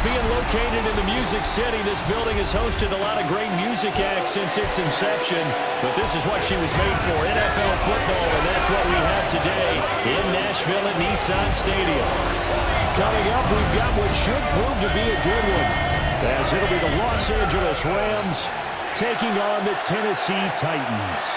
being located in the Music City, this building has hosted a lot of great music acts since its inception. But this is what she was made for, NFL football, and that's what we have today in Nashville at Nissan Stadium. Coming up, we've got what should prove to be a good one, as it'll be the Los Angeles Rams taking on the Tennessee Titans.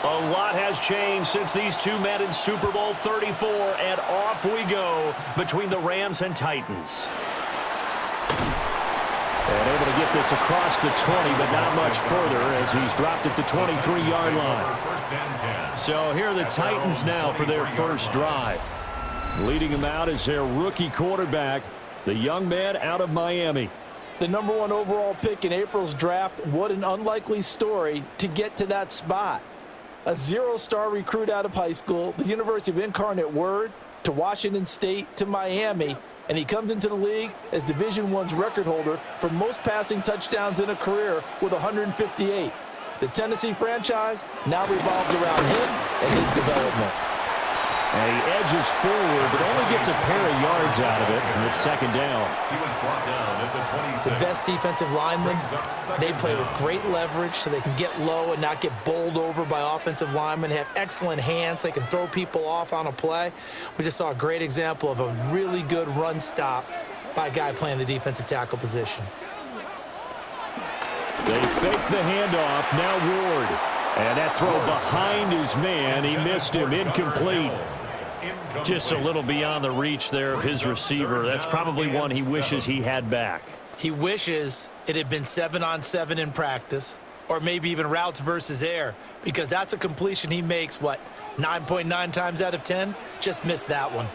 A lot has changed since these two met in Super Bowl 34, and off we go between the Rams and Titans. And able to get this across the 20, but not much further as he's dropped it to 23-yard line. So here are the Titans now for their first drive. Leading them out is their rookie quarterback, the young man out of Miami. The #1 overall pick in April's draft. What an unlikely story to get to that spot. A zero-star recruit out of high school, the University of Incarnate Word, to Washington State, to Miami, and he comes into the league as Division I's record holder for most passing touchdowns in a career with 158. The Tennessee franchise now revolves around him and his development. And he edges forward, but only gets a pair of yards out of it, and it's second down. He was brought down at the 26. The best defensive linemen, they play with great leverage so they can get low and not get bowled over by offensive linemen, have excellent hands so they can throw people off on a play. We just saw a great example of a really good run stop by a guy playing the defensive tackle position. They fake the handoff, now Ward. And that throw behind his man, he missed him, incomplete. Just a little beyond the reach there of his receiver. That's probably one he wishes he had back. He wishes it had been 7-on-7 in practice, or maybe even routes versus air, because that's a completion he makes, 9.9 times out of 10? Just missed that one.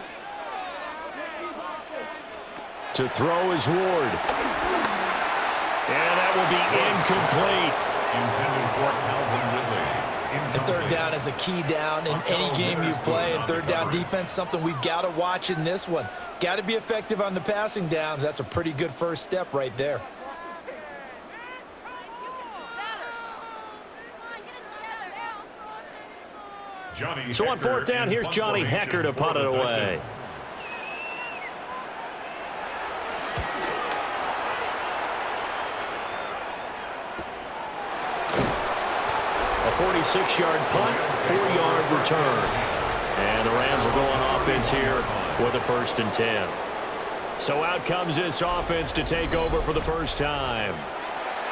To throw is Ward. And that will be incomplete. Intended for Calvin Ridley. And third down is a key down in any game you play. And third down defense, something we've got to watch in this one. Got to be effective on the passing downs. That's a pretty good first step right there. So on fourth down, here's Johnny Hecker to punt it away. A 46-yard punt, 4-yard return. And the Rams are going offense here with a 1st and 10. So out comes this offense to take over for the first time.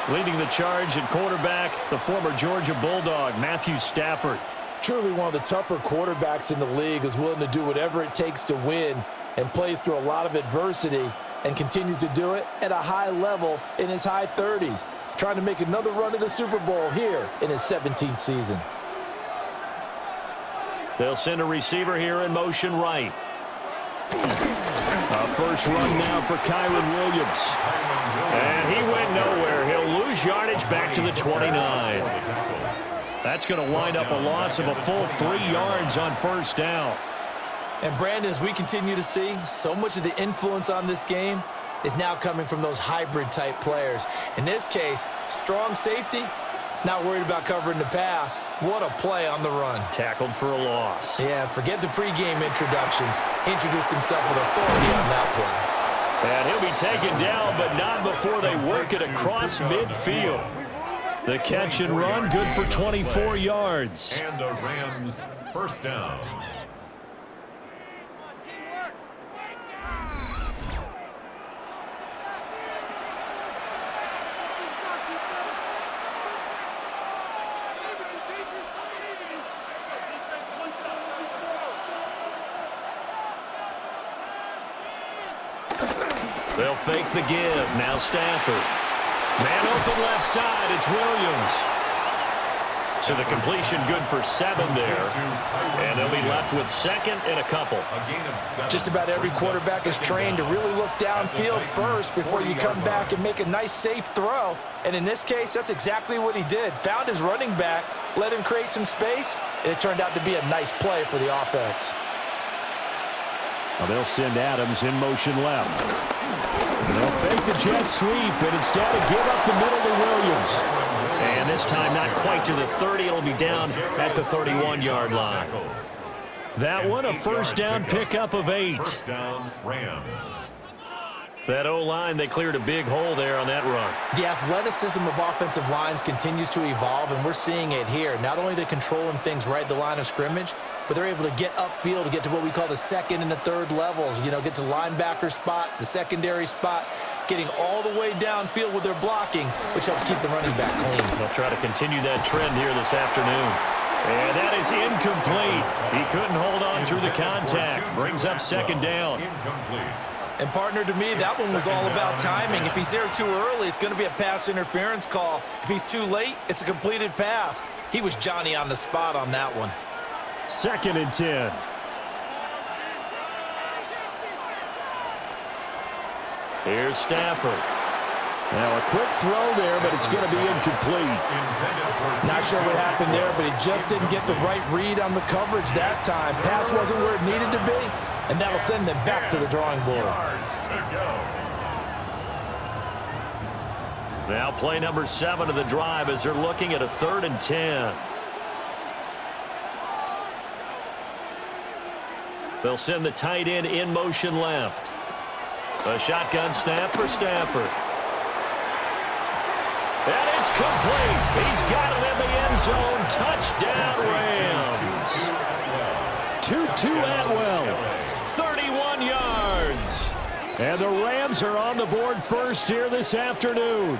Leading the charge at quarterback, the former Georgia Bulldog, Matthew Stafford. Truly one of the tougher quarterbacks in the league, is willing to do whatever it takes to win and plays through a lot of adversity and continues to do it at a high level in his high 30s. Trying to make another run at the Super Bowl here in his 17th season. They'll send a receiver here in motion right. A first run now for Kyron Williams. And he went nowhere. He'll lose yardage back to the 29. That's going to wind up a loss of a full 3 yards on first down. And Brandon, as we continue to see, so much of the influence on this game is now coming from those hybrid-type players. In this case, strong safety, not worried about covering the pass. What a play on the run. Tackled for a loss. Yeah, forget the pregame introductions. He introduced himself with authority on that play. And he'll be taken down, but not before they work it across midfield. The catch and run, good for 24 yards. And the Rams first down. They'll fake the give. Now Stafford. Man open left side. It's Williams. So the completion good for 7 there. And they'll be left with 2nd and a couple. Just about every quarterback is trained to really look downfield first before you come back and make a nice safe throw. And in this case, that's exactly what he did. Found his running back let him create some space, and it turned out to be a nice play for the offense. Well, they'll send Adams in motion left. They'll fake the jet sweep, and instead give up the middle to Williams. And this time not quite to the 30. It'll be down at the 31-yard line. That one a first down pickup of 8. First down, Rams. That O-line, they cleared a big hole there on that run. The athleticism of offensive lines continues to evolve, and we're seeing it here. Not only are they controlling things right at the line of scrimmage, but they're able to get upfield to get to what we call the second and the third levels. You know, get to linebacker spot, the secondary spot, getting all the way downfield with their blocking, which helps keep the running back clean. They'll try to continue that trend here this afternoon. And that is incomplete. He couldn't hold on through the contact. Brings up second down. Incomplete. And, partner, to me, that one was all about timing. If he's there too early, it's going to be a pass interference call. If he's too late, it's a completed pass. He was Johnny on the spot on that one. 2nd and 10. Here's Stafford. Now a quick throw there, but it's going to be incomplete. Not sure what happened there, but he just didn't get the right read on the coverage that time. Pass wasn't where it needed to be, and that'll send them back to the drawing board. Now play number 7 of the drive as they're looking at a 3rd and 10. They'll send the tight end in motion left. A shotgun snap for Stafford. And it's complete. He's got it in the end zone. Touchdown, Rams. Tutu Atwell, 31 yards. And the Rams are on the board first here this afternoon.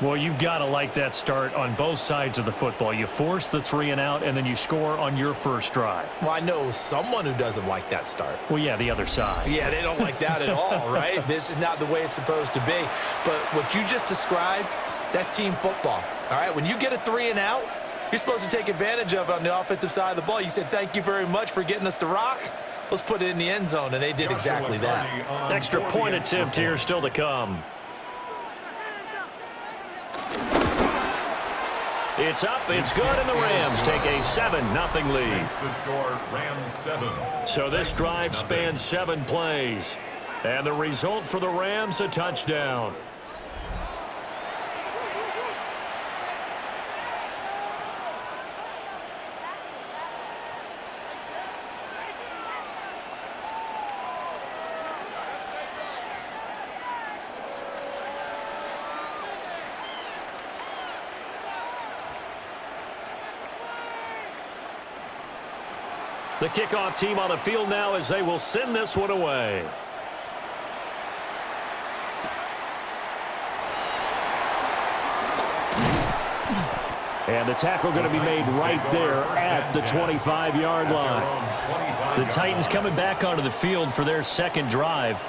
Well, you've got to like that start on both sides of the football. You force the 3 and out, and then you score on your first drive. Well, I know someone who doesn't like that start. Well, yeah, the other side. Yeah, they don't like that at all, right? This is not the way it's supposed to be. But what you just described, that's team football, all right? When you get a 3 and out, you're supposed to take advantage of it on the offensive side of the ball. You said, thank you very much for getting us the rock. Let's put it in the end zone, and they did exactly that. Extra point attempt here still to come. It's up, it's good, and the Rams take a 7-0 lead. The score, Rams 7. So this drive spans 7 plays. And the result for the Rams, a touchdown. The kickoff team on the field now as they will send this one away. And the tackle going to be made right there at the 25-yard line. The Titans coming back onto the field for their second drive.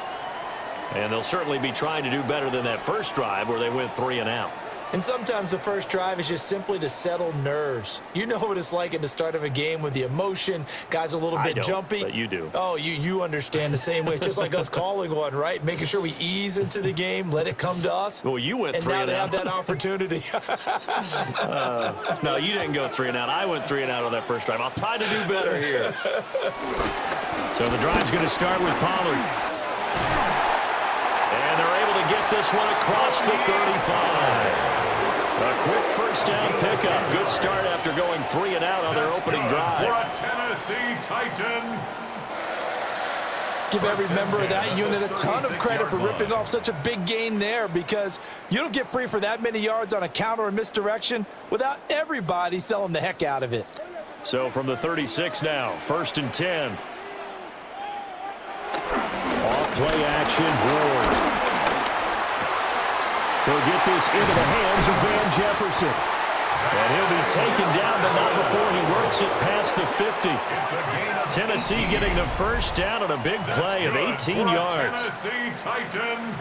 And they'll certainly be trying to do better than that first drive where they went 3 and out. And sometimes the first drive is just simply to settle nerves. You know what it's like at the start of a game with the emotion. Guys a little bit jumpy. But you do. Oh, you understand the same way. It's just like us calling one, right? Making sure we ease into the game, let it come to us. Well, you went 3 and out. And now they have that opportunity. No, you didn't go 3 and out. I went 3 and out on that first drive. I'll try to do better here. So the drive's going to start with Pollard. And they're able to get this one across the 35. A quick first down pickup. Good start after going 3 and out on their opening drive. For a Tennessee Titan. Give every member of that unit a ton of credit for ripping off such a big gain there, because you don't get free for that many yards on a counter or misdirection without everybody selling the heck out of it. So from the 36 now, 1st and 10. Off play action, Ward. He'll get this into the hands of Van Jefferson. And he'll be taken down, but not before he works it past the 50. Tennessee getting the first down on a big play of 18 yards. Tennessee Titan.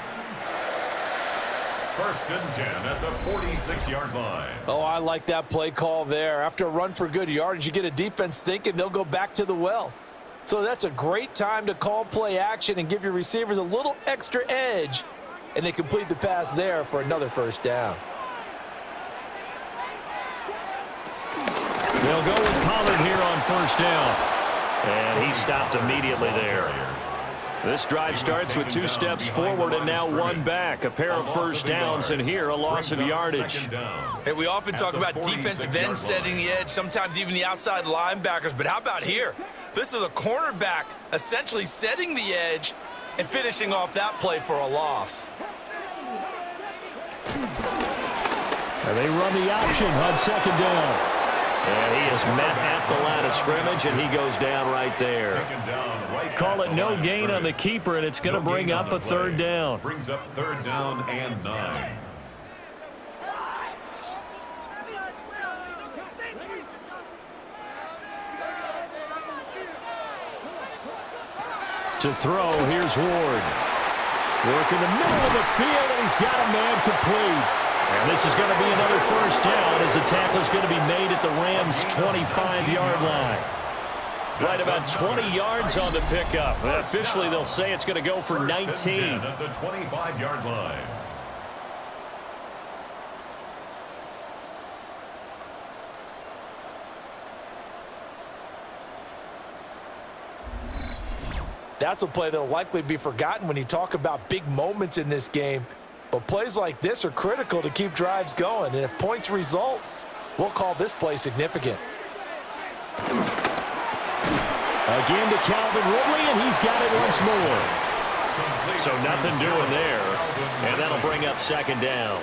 1st and 10 at the 46-yard line. Oh, I like that play call there. After a run for good yardage, you get a defense thinking they'll go back to the well. So that's a great time to call play action and give your receivers a little extra edge. And they complete the pass there for another first down. They'll go with Pollard here on first down. And he stopped immediately there. This drive starts with 2 steps forward and now 1 back. A pair of first downs, and here a loss of yardage. Hey, we often talk about defensive ends setting the edge, sometimes even the outside linebackers. But how about here? This is a cornerback essentially setting the edge and finishing off that play for a loss. And they run the option on second down. And he is met at the line of scrimmage, and he goes down right there. Call it no gain on the keeper, and it's going to bring up a third down. Brings up third down and 9. To throw, here's Ward. Working the middle of the field, and he's got a man complete. And this is going to be another first down as the tackle is going to be made at the Rams' 25-yard line. Right about 20 yards on the pickup. And officially, they'll say it's going to go for 19. At the 25-yard line. That's a play that'll likely be forgotten when you talk about big moments in this game. But plays like this are critical to keep drives going. And if points result, we'll call this play significant. Again to Calvin Ridley, and he's got it once more. So nothing doing there. And that'll bring up second down.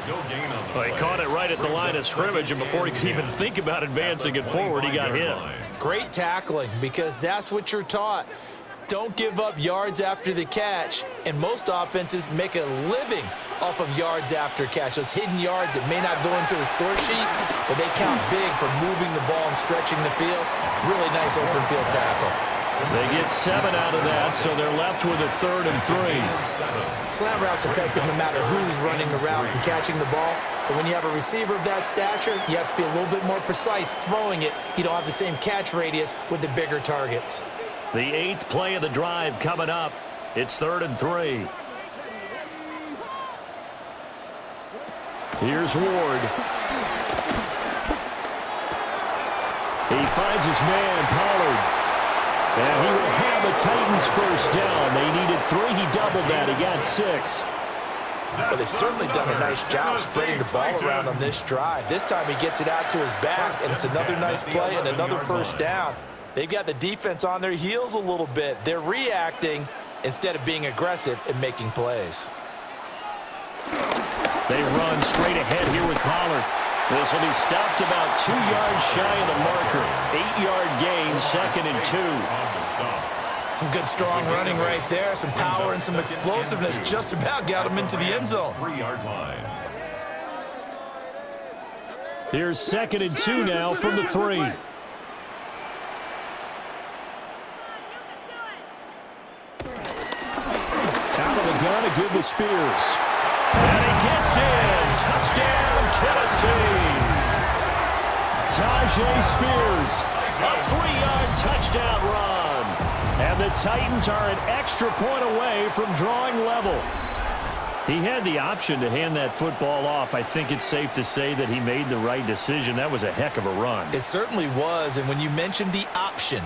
Well, he caught it right at the line of scrimmage, and before he could even think about advancing it forward, he got hit. Great tackling, because that's what you're taught. Don't give up yards after the catch, and most offenses make a living off of yards after catch. Those hidden yards that may not go into the score sheet, but they count big for moving the ball and stretching the field. Really nice open field tackle. They get 7 out of that, so they're left with a 3rd and 3. Slant route's effective no matter who's running the route and catching the ball. But when you have a receiver of that stature, you have to be a little bit more precise throwing it. You don't have the same catch radius with the bigger targets. The 8th play of the drive coming up. It's 3rd and 3. Here's Ward. He finds his man, Pollard. And he will have the Titans first down. They needed 3. He doubled that. He got 6. Well, they've certainly done a nice job spreading the ball around on this drive. This time he gets it out to his back, and it's another nice play and another first down. They've got the defense on their heels a little bit. They're reacting instead of being aggressive and making plays. They run straight ahead here with Pollard. This will be stopped about 2 yards shy of the marker. 8-yard gain, 2nd and 2. Some good strong running right there. Some power and some explosiveness just about got him into the end zone. 3-yard line. Here's 2nd and 2 now from the 3. Out of the gun, a good with Spears. And he gets in. Touchdown, Tennessee. Tajay Spears, a 3-yard touchdown run. And the Titans are an extra point away from drawing level. He had the option to hand that football off. I think it's safe to say that he made the right decision. That was a heck of a run. It certainly was, and when you mentioned the option,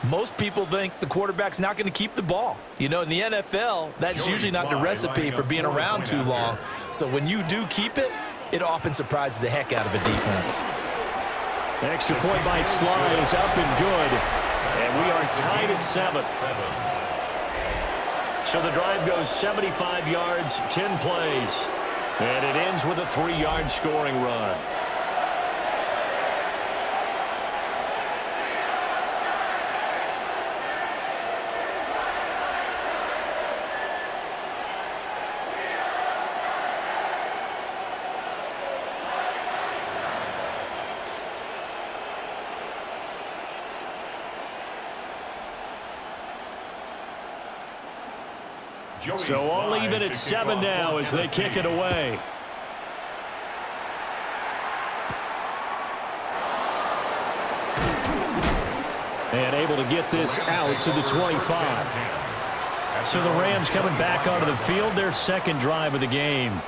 most people think the quarterback's not going to keep the ball. You know, in the NFL, that's usually not the recipe for being around too long. So when you do keep it, it often surprises the heck out of a defense. Extra point by Sly is up and good. And we are tied at 7. So the drive goes 75 yards, 10 plays. And it ends with a 3-yard scoring run. So all even at 7 now as they kick it away. And able to get this out to the 25. So the Rams coming back onto the field, their second drive of the game.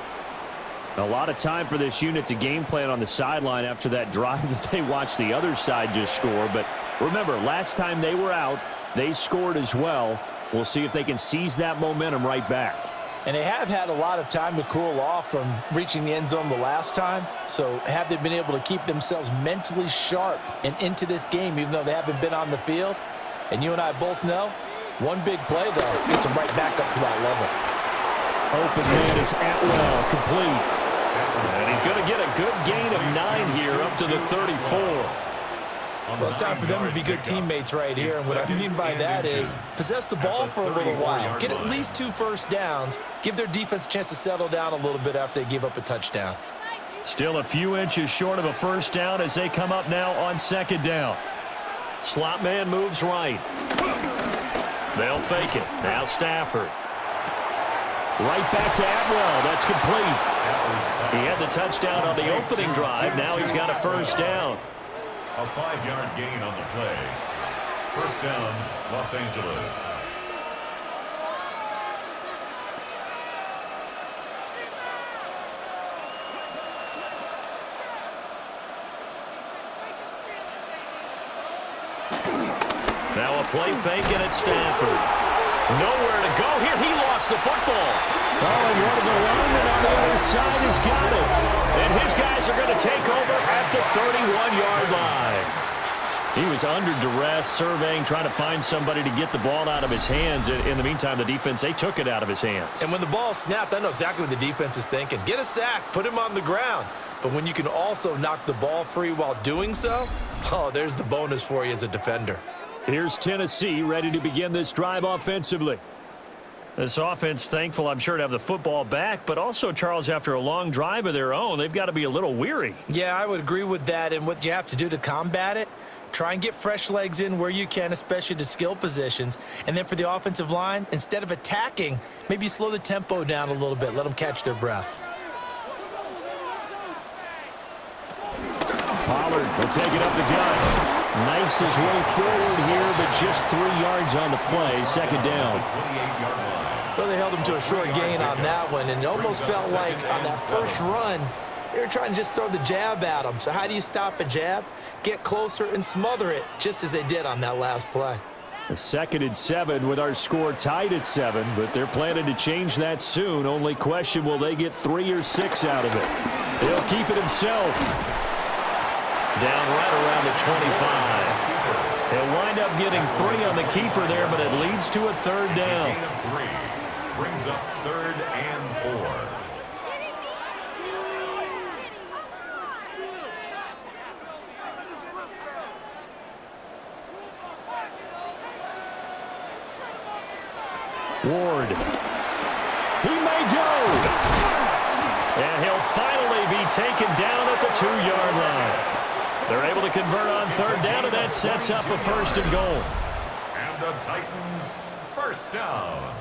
A lot of time for this unit to game plan on the sideline after that drive that they watched the other side just score. But remember, last time they were out, they scored as well. We'll see if they can seize that momentum right back. And they have had a lot of time to cool off from reaching the end zone the last time. So have they been able to keep themselves mentally sharp and into this game, even though they haven't been on the field? And you and I both know, one big play, though, gets them right back up to that level. Open man is Atwell, complete. And he's going to get a good gain of 9 here up to the 34. Well, it's time for them to be good teammates right here. And what I mean by that is possess the ball for a little while. Get at least 2 first downs. Give their defense a chance to settle down a little bit after they give up a touchdown. Still a few inches short of a first down as they come up now on second down. Slot man moves right. They'll fake it. Now Stafford. Right back to Atwell. That's complete. He had the touchdown on the opening drive. Now he's got a first down. A 5-yard gain on the play. First down, Los Angeles. Now a play fake, and it's Stafford. Nowhere to go here. He lost the football. Oh, and one of the linemen on the other side has got it. And his guys are going to take over at the 31-yard line. He was under duress, surveying, trying to find somebody to get the ball out of his hands. In the meantime, the defense, they took it out of his hands. And when the ball snapped, I know exactly what the defense is thinking. Get a sack, put him on the ground. But when you can also knock the ball free while doing so, oh, there's the bonus for you as a defender. Here's Tennessee ready to begin this drive offensively. This offense, thankful, I'm sure, to have the football back, but also, Charles, after a long drive of their own, they've got to be a little weary. Yeah, I would agree with that, and what you have to do to combat it, try and get fresh legs in where you can, especially to skill positions, and then for the offensive line, instead of attacking, maybe slow the tempo down a little bit, let them catch their breath. Pollard will take it up the gut. Knifes his way forward here, but just 3 yards on the play. Second down. Well, they held him to a short gain on that one, and it almost felt like on that first run, they were trying to just throw the jab at him. So how do you stop a jab? Get closer and smother it, just as they did on that last play. A 2nd and 7 with our score tied at 7, but they're planning to change that soon. Only question, will they get 3 or 6 out of it? He'll keep it himself. Down right around the 25. He'll wind up getting 3 on the keeper there, but it leads to a 3rd down. Brings up 3rd and 4. Ward. He may go. And he'll finally be taken down at the 2-yard line. They're able to convert on 3rd down, and that sets up a 1st and goal. And the Titans, first down.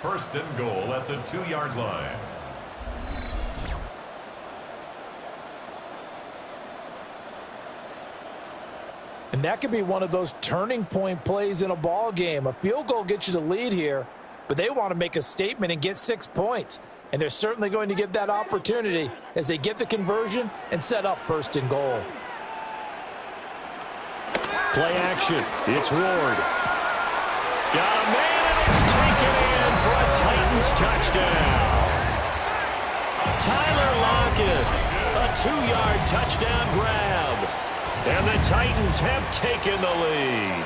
1st and goal at the 2-yard line. And that could be one of those turning point plays in a ball game. A field goal gets you the lead here, but they want to make a statement and get 6 points. And they're certainly going to get that opportunity as they get the conversion and set up 1st and goal. Play action. It's Ward. Got a man, and it's taken in for a Titans touchdown. Tyler Lockett, a 2-yard touchdown grab. And the Titans have taken the lead.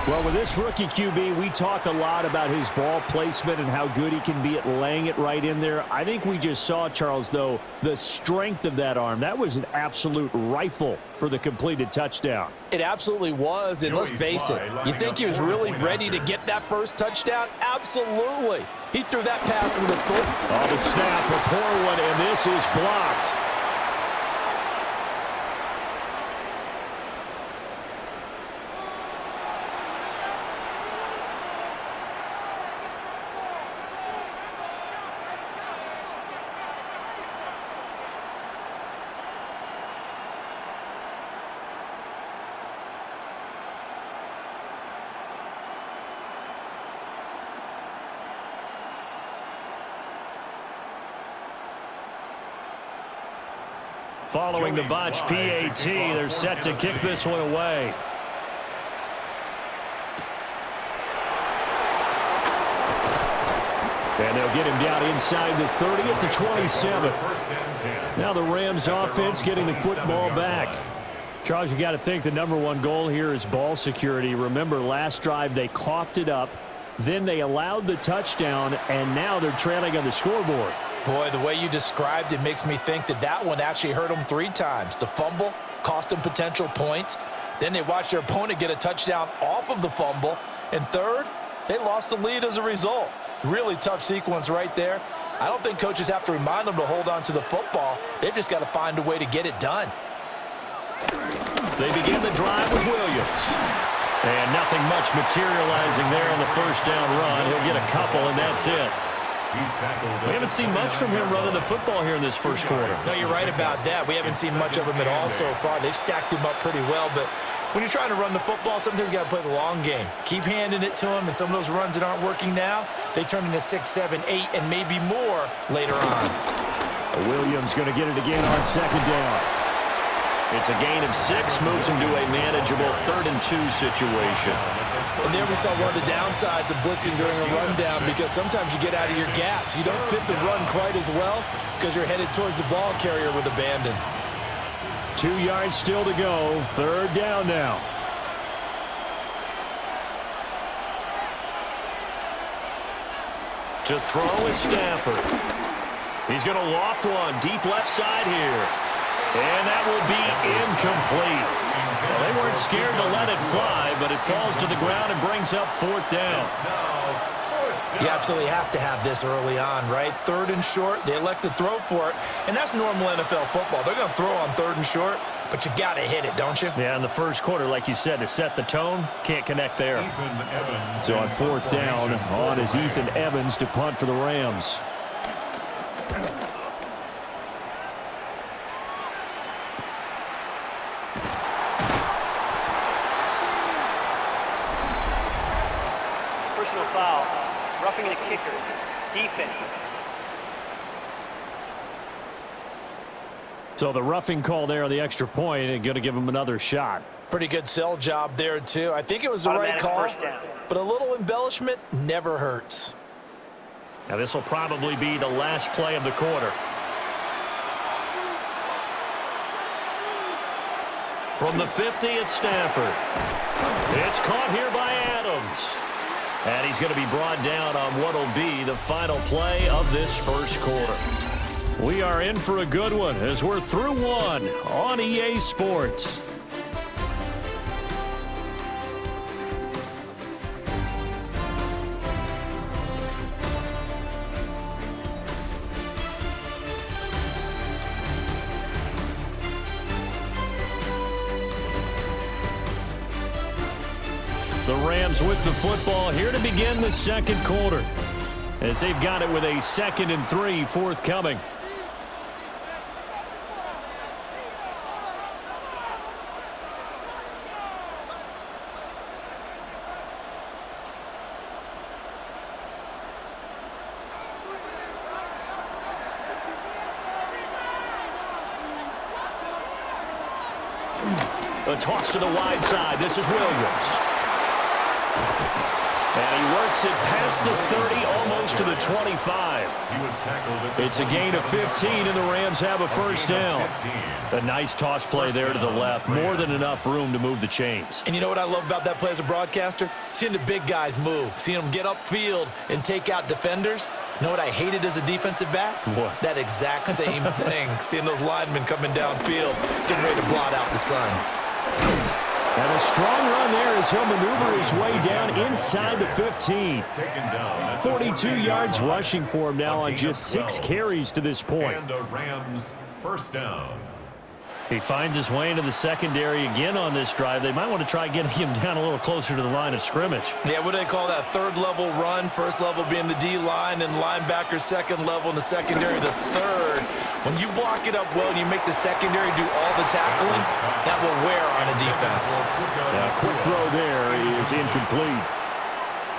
Well, with this rookie QB, we talk a lot about his ball placement and how good he can be at laying it right in there. I think we just saw, Charles, though, the strength of that arm. That was an absolute rifle for the completed touchdown. It absolutely was, and let's face it, you think he was really ready to get that first touchdown? Absolutely. He threw that pass with a foot. Oh, the snap, a poor one, and this is blocked. Following the botched PAT, they're set to kick this one away. And they'll get him down inside the 30 at the 27. Now the Rams offense getting the football back. Charles, you got to think the #1 goal here is ball security. Remember, last drive they coughed it up. Then they allowed the touchdown, and now they're trailing on the scoreboard. Boy, the way you described it makes me think that that one actually hurt them 3 times. The fumble cost them potential points. Then they watched their opponent get a touchdown off of the fumble. And third, they lost the lead as a result. Really tough sequence right there. I don't think coaches have to remind them to hold on to the football. They've just got to find a way to get it done. They begin the drive with Williams. And nothing much materializing there on the first down run. He'll get a couple, and that's it. We haven't seen much from him running the football here in this first quarter. No, you're right about that. We haven't seen much of him at all so far. They've stacked him up pretty well, but when you're trying to run the football, sometimes you got to play the long game. Keep handing it to him, and some of those runs that aren't working now, they turn into 6, 7, 8, and maybe more later on. Williams going to get it again on second down. It's a gain of 6, moves him to a manageable 3rd and 2 situation. And there we saw one of the downsides of blitzing during a rundown, because sometimes you get out of your gaps. You don't fit the run quite as well because you're headed towards the ball carrier with abandon. 2 yards still to go. 3rd down now. To throw is Stafford. He's going to loft one deep left side here. And that will be incomplete. Well, they weren't scared to let it fly, but it falls to the ground and brings up 4th down. You absolutely have to have this early on, right? 3rd and short, they elect to throw for it, and that's normal NFL football. They're going to throw on 3rd and short, but you've got to hit it, don't you? Yeah, in the first quarter, like you said, to set the tone, can't connect there. So on 4th down, on is Ethan Evans to punt for the Rams. Personal foul, roughing the kicker, defense. So the roughing call there on the extra point and going to give him another shot. Pretty good sell job there, too. I think it was the right call, but a little embellishment never hurts. Now this will probably be the last play of the quarter. From the 50, it's Stafford. It's caught here by Adams. And he's going to be brought down on what will be the final play of this first quarter. We are in for a good one as we're through one on EA Sports. The Rams with the football here to begin the second quarter, as they've got it with a 2nd and 3 forthcoming. A toss to the wide side. This is Williams. And he works it past the 30, almost to the 25. It's a gain of 15, and the Rams have a first down. A nice toss play there to the left. More than enough room to move the chains. And you know what I love about that play as a broadcaster? Seeing the big guys move. Seeing them get upfield and take out defenders. You know what I hated as a defensive back? What? That exact same thing. Seeing those linemen coming downfield, getting ready to blot out the sun. And a strong run there as he'll maneuver his way down inside the 15. 42 yards rushing for him now on just 6 carries to this point. And the Rams first down. He finds his way into the secondary again on this drive. They might want to try getting him down a little closer to the line of scrimmage. Yeah, what do they call that? 3rd level run, 1st level being the D-line, and linebacker 2nd level, and the secondary the 3rd. When you block it up well and you make the secondary do all the tackling, that will wear on a defense. Yeah, quick throw there is incomplete.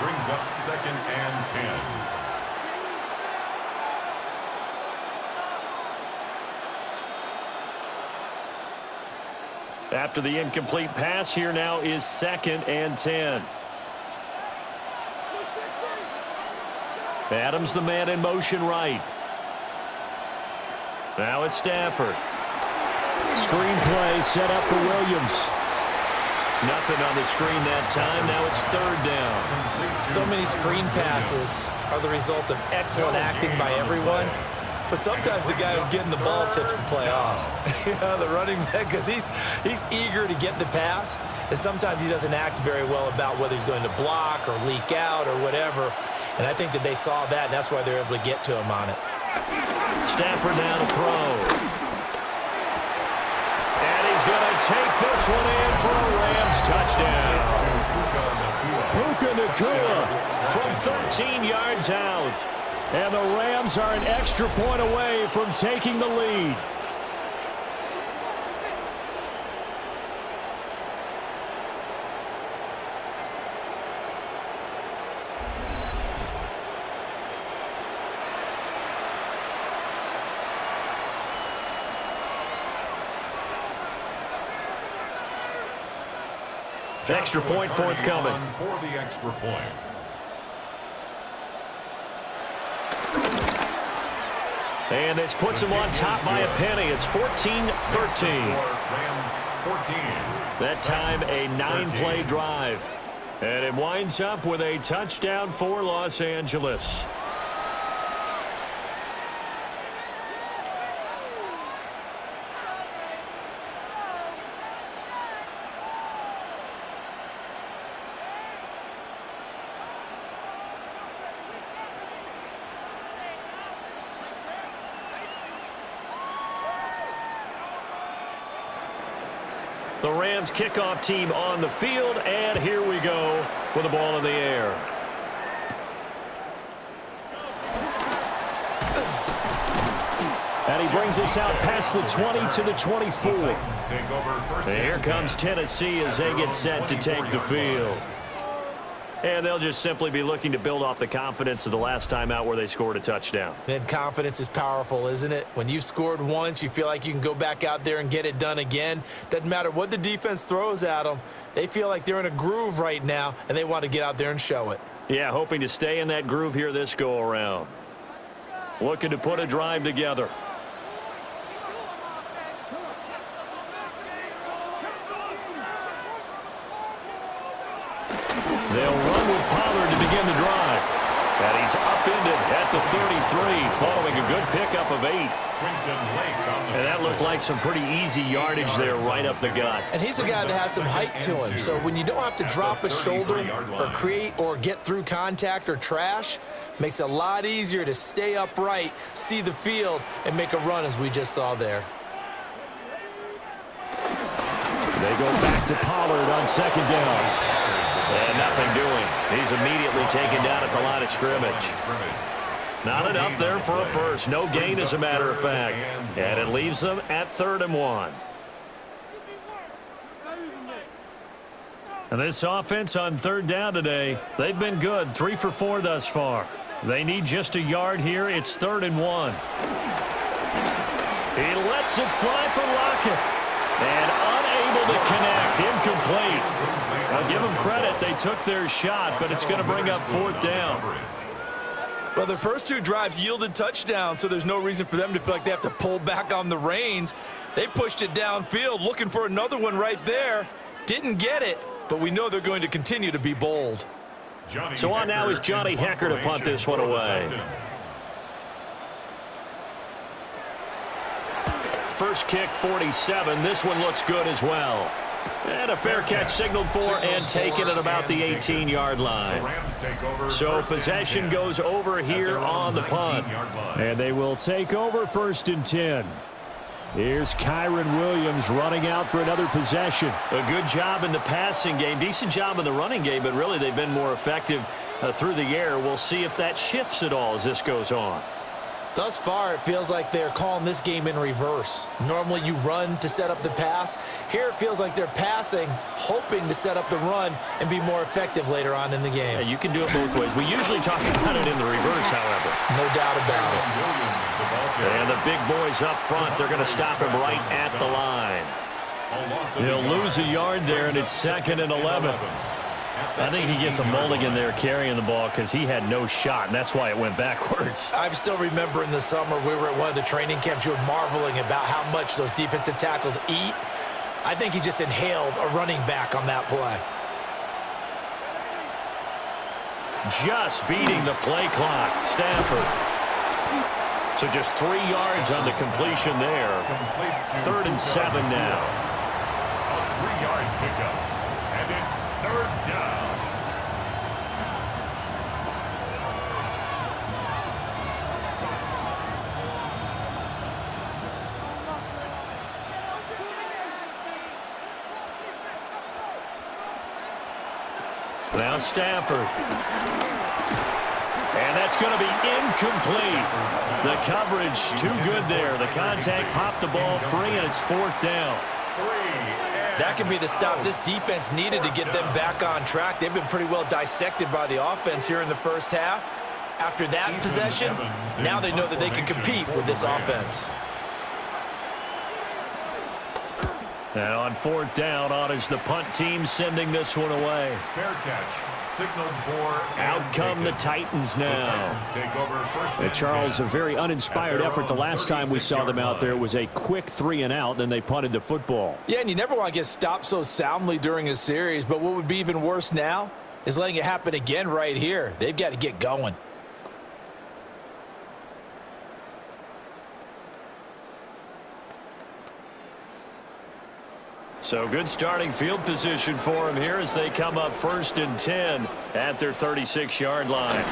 Brings up 2nd and 10. After the incomplete pass, here now is 2nd and 10. Adams the man in motion right. Now it's Stafford. Screen play set up for Williams. Nothing on the screen that time. Now it's 3rd down. So many screen passes are the result of excellent acting by everyone. But sometimes the guy who's getting the ball tips the play off. The running back, because he's eager to get the pass, and sometimes he doesn't act very well about whether he's going to block or leak out or whatever. And I think that they saw that, and that's why they're able to get to him on it. Stafford now to throw. And he's going to take this one in for a Rams touchdown. Puka Nacua from 13 yards out. And the Rams are an extra point away from taking the lead. Extra point forthcoming. For the extra point. And this puts him on top by a penny. It's 14-13. That time a 9-play drive. And it winds up with a touchdown for Los Angeles. The Rams kickoff team on the field, and here we go with the ball in the air. And he brings us out past the 20 to the 24. And here comes Tennessee as they get set to take the field. And they'll just simply be looking to build off the confidence of the last time out where they scored a touchdown. Then confidence is powerful, isn't it? When you've scored once, you feel like you can go back out there and get it done again. Doesn't matter what the defense throws at them. They feel like they're in a groove right now, and they want to get out there and show it. Yeah, hoping to stay in that groove here this go-around. Looking to put a drive together. They'll run with Pollard to begin the drive. And he's upended at the 33 following a good pickup of 8. And that looked like some pretty easy yardage there right up the gut. And he's a guy that has some height to him. So when you don't have to drop a shoulder or create or get through contact or trash, makes it a lot easier to stay upright, see the field, and make a run as we just saw there. They go back to Pollard on 2nd down. And nothing doing. He's immediately taken down at the line of scrimmage. Not enough there for a first. No gain, as a matter of fact. And it leaves them at 3rd and 1. And this offense on 3rd down today, they've been good. 3 for 4 thus far. They need just a yard here. It's 3rd and 1. He lets it fly for Lockett. And unable to connect. Incomplete. I'll give them credit. They took their shot, but it's going to bring up 4th down. Well, the first 2 drives yielded touchdowns, so there's no reason for them to feel like they have to pull back on the reins. They pushed it downfield, looking for another one right there. Didn't get it, but we know they're going to continue to be bold. So on now is Johnny Hecker to punt this one away. First kick, 47. This one looks good as well. And a fair catch signaled for and taken at about the 18-yard line. So possession goes over here on the punt. And they will take over 1st and 10. Here's Kyron Williams running out for another possession. A good job in the passing game. Decent job in the running game, but really they've been more effective through the air. We'll see if that shifts at all as this goes on. Thus far, it feels like they're calling this game in reverse. Normally, you run to set up the pass. Here, it feels like they're passing, hoping to set up the run and be more effective later on in the game. Yeah, you can do it both ways. We usually talk about it in the reverse, however. No doubt about it. And the big boys up front, they're going to stop him right at the line. He'll lose a yard there, and it's 2nd and 11. I think he gets a mulligan there carrying the ball because he had no shot, and that's why it went backwards. I still remember in the summer we were at one of the training camps. You were marveling about how much those defensive tackles eat. I think he just inhaled a running back on that play. Just beating the play clock. Stafford. So just 3 yards on the completion there. 3rd and 7 now. A 3-yard pickup. And it's 3rd down. Now Stafford. And that's going to be incomplete. The coverage too good there. The contact popped the ball free, and it's 4th down. That could be the stop this defense needed to get them back on track. They've been pretty well dissected by the offense here in the first half. After that possession, now they know that they can compete with this offense. And on 4th down, on is the punt team sending this one away. Fair catch. Signaled for. Out come the Titans now. Take over first and Charles, 10. a very uninspired effort. The last time we saw them out there was a quick 3 and out, then they punted the football. Yeah, and you never want to get stopped so soundly during a series, but what would be even worse now is letting it happen again right here. They've got to get going. So good starting field position for them here as they come up 1st and 10 at their 36-yard line.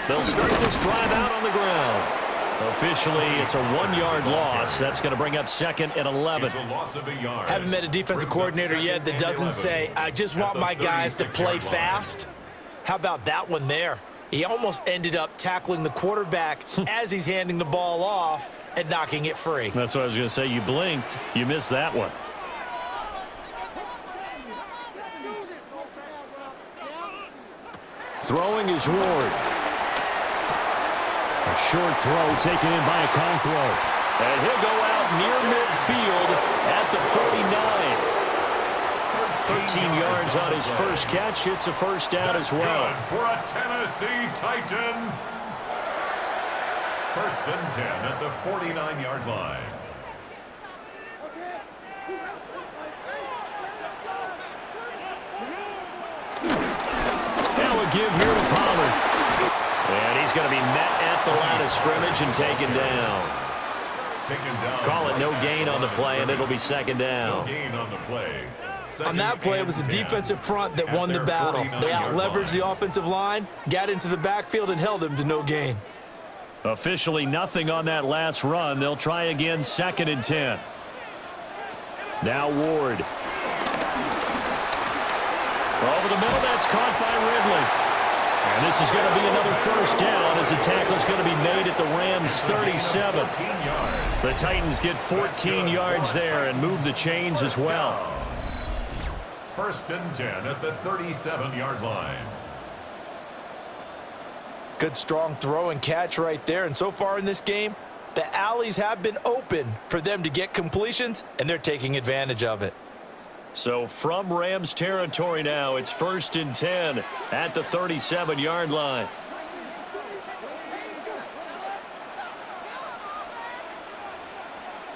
They'll start this drive out on the ground. Officially, it's a 1-yard loss. That's going to bring up 2nd and 11. It's a loss of a yard. Haven't met a defensive coordinator yet that doesn't say, I just want my guys to play fast. How about that one there? He almost ended up tackling the quarterback as he's handing the ball off and knocking it free. That's what I was going to say. You blinked. You missed that one. Throwing is Ward. A short throw taken in by Okonkwo. And he'll go out near midfield at the 39. 13 yards on his first catch. It's a 1st down as well. Good for a Tennessee Titan. 1st and 10 at the 49-yard line. Now a give here to Pollard. And he's going to be met at the line of scrimmage and taken down. Call it no gain on the play, and it'll be 2nd down. No gain on the play. On that play, it was the defensive front that won the battle. They out-leveraged the offensive line, got into the backfield, and held them to no gain. Officially nothing on that last run. They'll try again 2nd and 10. Now Ward. Over the middle, that's caught by Ridley. And this is going to be another 1st down as the tackle is going to be made at the Rams' 37. The Titans get 14 yards there and move the chains as well. 1st and 10 at the 37-yard line. Good strong throw and catch right there. And so far in this game, the alleys have been open for them to get completions, and they're taking advantage of it. So from Rams territory now, it's 1st and 10 at the 37-yard line.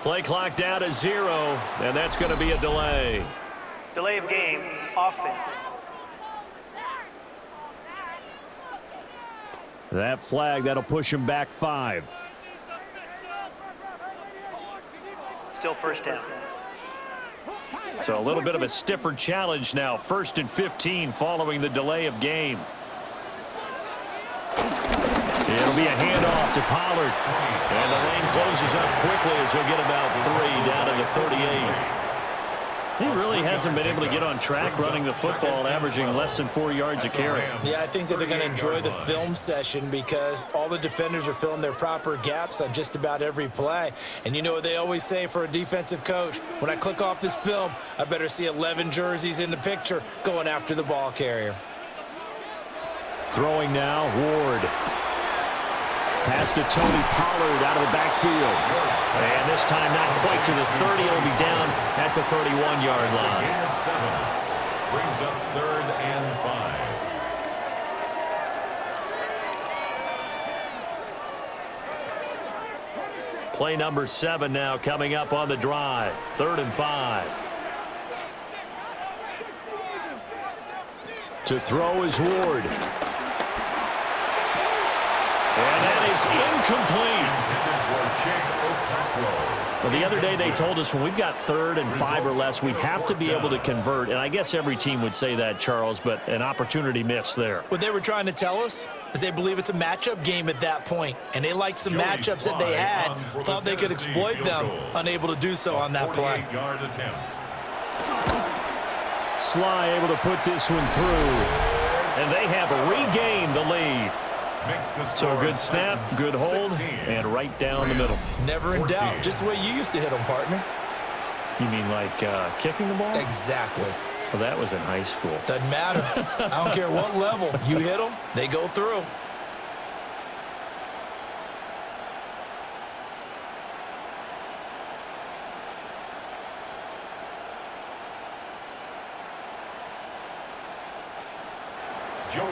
Play clock down to 0, and that's going to be a delay. Delay of game, offense. That flag, that'll push him back 5. Still 1st down. So a little bit of a stiffer challenge now. 1st and 15 following the delay of game. It'll be a handoff to Pollard. And the lane closes up quickly as he'll get about 3 down to the 38. He really hasn't been able to get on track running the football, averaging less than 4 yards a carry. Yeah, I think that they're going to enjoy the film session because all the defenders are filling their proper gaps on just about every play. And you know what they always say for a defensive coach? When I click off this film, I better see 11 jerseys in the picture going after the ball carrier. Throwing now, Ward. Pass to Tony Pollard out of the backfield. And this time not quite to the 30. It'll be down at the 31-yard line. Gain of 7. Brings up 3rd and 5. Play number 7 now coming up on the drive. 3rd and 5. To throw is Ward. And that is incomplete. Well, the other day they told us when we've got 3rd and 5 or less, we have to be able to convert. And I guess every team would say that, Charles, but an opportunity missed there. What they were trying to tell us is they believe it's a matchup game at that point, and they liked some matchups that they had, thought they could exploit them, unable to do so on that play. Sly able to put this one through, and they have regained the lead. So a good snap, good hold, and right down the middle. Never in doubt. Just the way you used to hit them, partner. You mean like kicking the ball? Exactly. Well, that was in high school. Doesn't matter. I don't care what level. You hit them, they go through.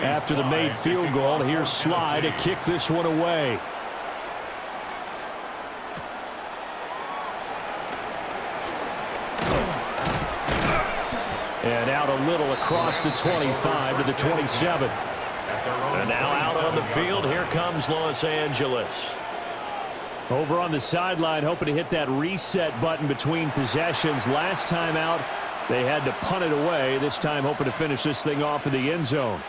After the made field goal, here's Sly to kick this one away. And out a little across the 25 to the 27. And now out on the field, here comes Los Angeles. Over on the sideline, hoping to hit that reset button between possessions. Last time out, they had to punt it away. This time hoping to finish this thing off in the end zone.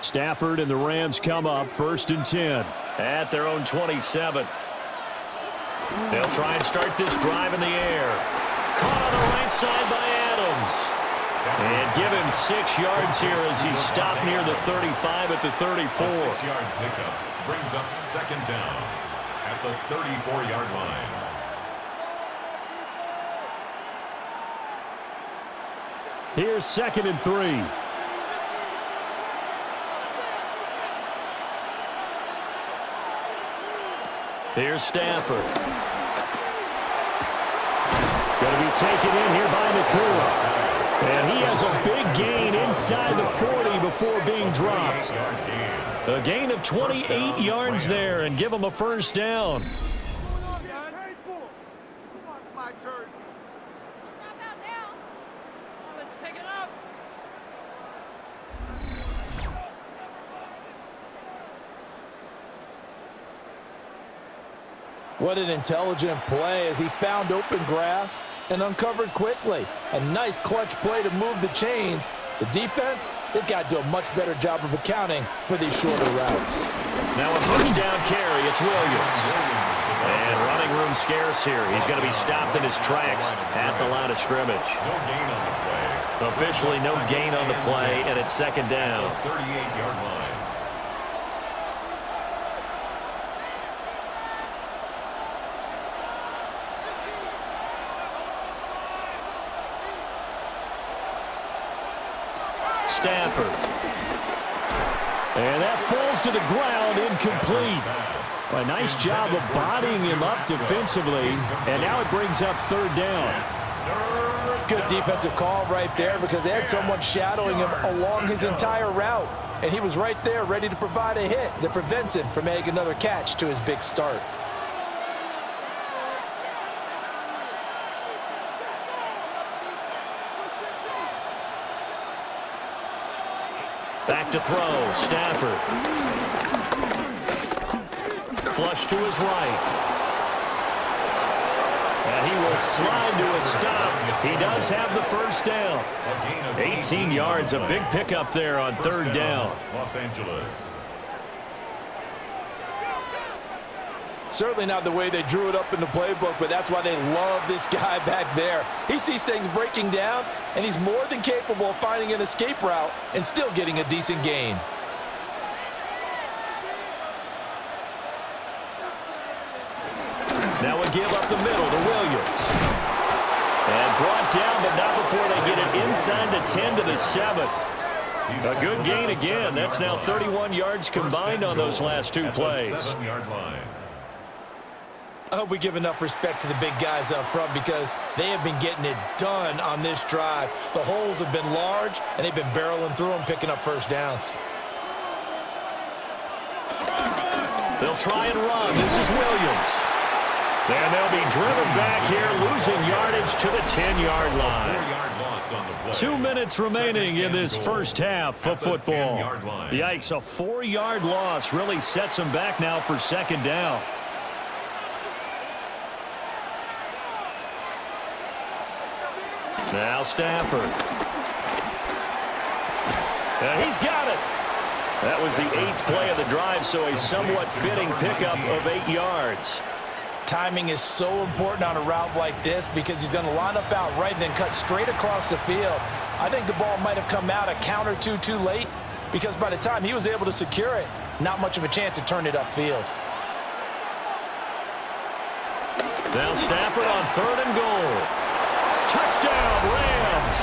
Stafford and the Rams come up 1st and 10 at their own 27. They'll try and start this drive in the air. Caught on the right side by Adams. And give him 6 yards here as he's stopped near the 35 at the 34. A 6-yard pickup brings up 2nd down at the 34-yard line. Here's 2nd and 3. Here's Stafford. Going to be taken in here by Nakua. And he has a big gain inside the 40 before being dropped. A gain of 28 yards there and give him a 1st down. What an intelligent play as he found open grass and uncovered quickly. A nice clutch play to move the chains. The defense, they've got to do a much better job of accounting for these shorter routes. Now a 1st down carry, it's Williams. And running room scarce here. He's going to be stopped in his tracks at the line of scrimmage. No gain on the play. Officially no gain on the play, and it's 2nd down. 38-yard line. Stafford. And that falls to the ground, incomplete. A nice job of bodying him up defensively, and now it brings up 3rd down. Good defensive call right there because they had someone shadowing him along his entire route, and he was right there ready to provide a hit that prevents him from making another catch to his big start. Back to throw, Stafford. Flush to his right. And he will slide to a stop. He does have the 1st down. 18 yards, a big pickup there on 3rd down. Los Angeles. Certainly not the way they drew it up in the playbook, but that's why they love this guy back there. He sees things breaking down, and he's more than capable of finding an escape route and still getting a decent gain. Now a give up the middle to Williams. And brought down, but not before they get it inside the 10 to the 7. A good gain again. That's now 31 yards combined on those last two plays. 7-yard line. I hope we give enough respect to the big guys up front because they have been getting it done on this drive. The holes have been large, and they've been barreling through them, picking up first downs. They'll try and run. This is Williams. And they'll be driven back here, losing yardage to the 10-yard line. 4-yard loss on the play. 2 minutes remaining in this first half of football. 10-yard line. Yikes, a 4-yard loss really sets them back now for second down. Now Stafford. And he's got it. That was the 8th play of the drive, so a somewhat fitting pickup of 8 yards. Timing is so important on a route like this because he's going to line up out right and then cut straight across the field. I think the ball might have come out a count or two too late because by the time he was able to secure it, not much of a chance to turn it upfield. Now Stafford on 3rd and goal. Touchdown, Rams.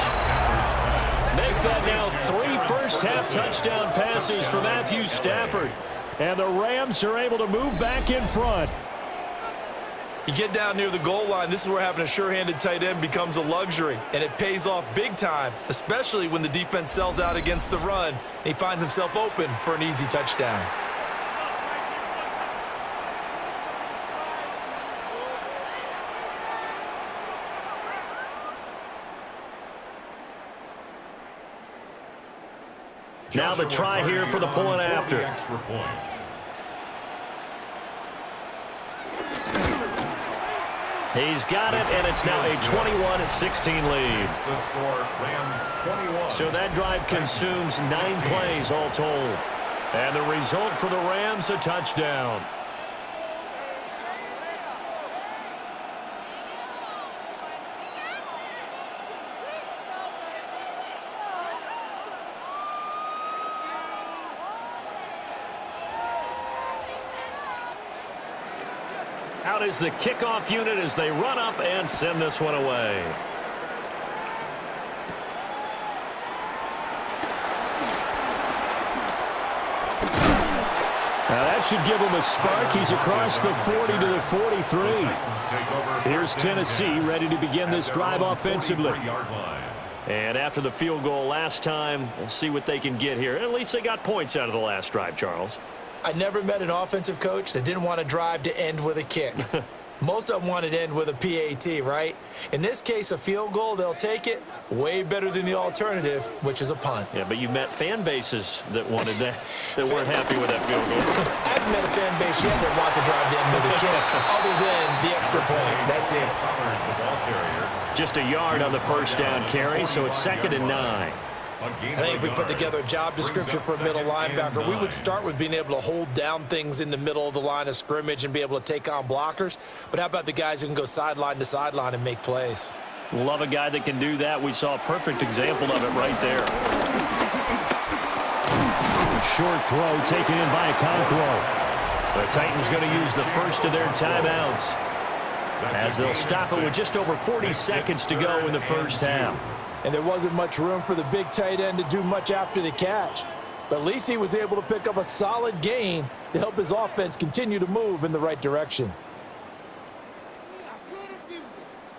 Make that now 3 first-half touchdown passes for Matthew Stafford. And the Rams are able to move back in front. You get down near the goal line, this is where having a sure-handed tight end becomes a luxury, and it pays off big time, especially when the defense sells out against the run. He finds himself open for an easy touchdown. Now the try here for the point after. Extra point. He's got it, and it's now a 21-16 lead. The score, Rams 21. So that drive consumes 9 plays all told. And the result for the Rams, a touchdown. Out is the kickoff unit as they run up and send this one away. Now that should give him a spark. He's across the 40 to the 43. Here's Tennessee ready to begin this drive offensively. And after the field goal last time, we'll see what they can get here. At least they got points out of the last drive, Charles. I never met an offensive coach that didn't want to drive to end with a kick. Most of them wanted to end with a PAT, right? In this case, a field goal, they'll take it. Way better than the alternative, which is a punt. Yeah, but you met fan bases that wanted that, that weren't happy with that field goal. I haven't met a fan base yet that wants to drive to end with a kick, other than the extra point. That's it. Just a yard on the first down carry, so it's 2nd and 9. I think if we put together a job description for a middle linebacker, we would start with being able to hold down things in the middle of the line of scrimmage and be able to take on blockers. But how about the guys who can go sideline to sideline and make plays? Love a guy that can do that. We saw a perfect example of it right there. Short throw taken in by Okonkwo. The Titans going to use the first of their timeouts as they'll stop it with just over 40 seconds to go in the first half. And there wasn't much room for the big tight end to do much after the catch. But at least he was able to pick up a solid gain to help his offense continue to move in the right direction.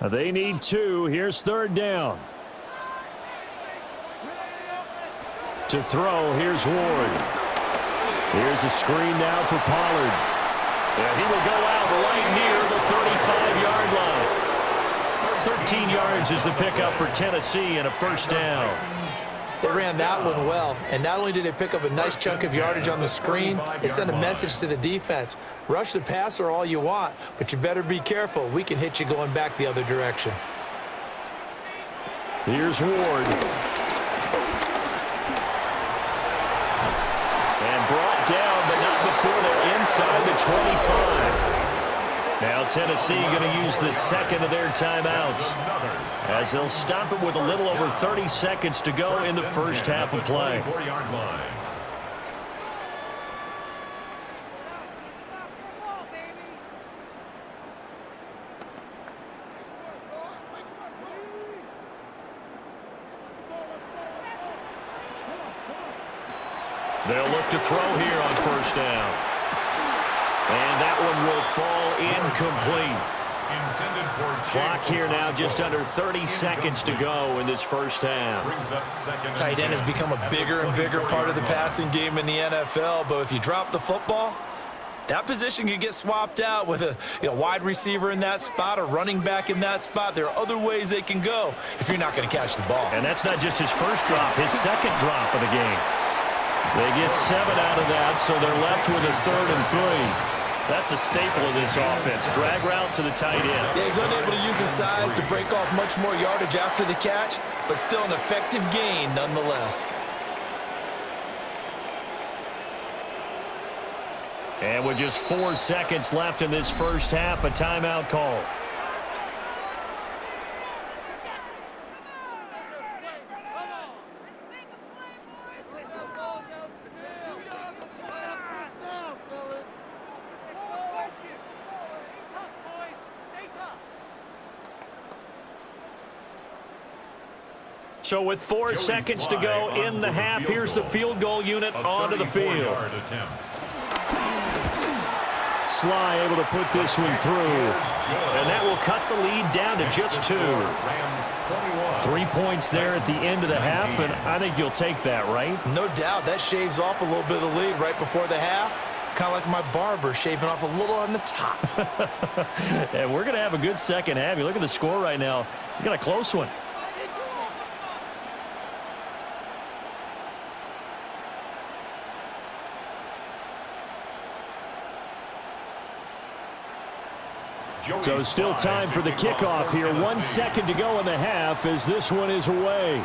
They need 2. Here's 3rd down. To throw, here's Ward. Here's a screen now for Pollard. And he will go out right near the 35-yard line. 13 yards is the pickup for Tennessee and a first down. They ran that one well, and not only did they pick up a nice chunk of yardage on the screen, they sent a message to the defense. Rush the passer all you want, but you better be careful. We can hit you going back the other direction. Here's Ward. And brought down, but not before they're inside the 25. Now Tennessee going to use the second of their timeouts as they'll stop it with a little over 30 seconds to go in the first half of play. They'll look to throw here on first down. And that one will fall incomplete. Clock here now, just under 30 seconds to go in this first half. Tight end has become a bigger and bigger part of the passing game in the NFL, but if you drop the football, that position can get swapped out with a wide receiver in that spot, a running back in that spot. There are other ways they can go if you're not going to catch the ball. And that's not just his first drop, his second drop of the game. They get 7 out of that, so they're left with a 3rd and 3. That's a staple of this offense. Drag route to the tight end. Yeah, he's unable to use his size to break off much more yardage after the catch, but still an effective gain nonetheless. And with just 4 seconds left in this first half, a timeout call. So with 4 seconds to go in the half, here's the field goal unit onto the field. Sly able to put this one through. And that will cut the lead down to just 2. 3 points there at the end of the half, and I think you'll take that, right? No doubt. That shaves off a little bit of the lead right before the half. Kind of like my barber shaving off a little on the top. And we're going to have a good second half. You look at the score right now. You got a close one. So still time for the kickoff here. 1 second to go in the half as this one is away.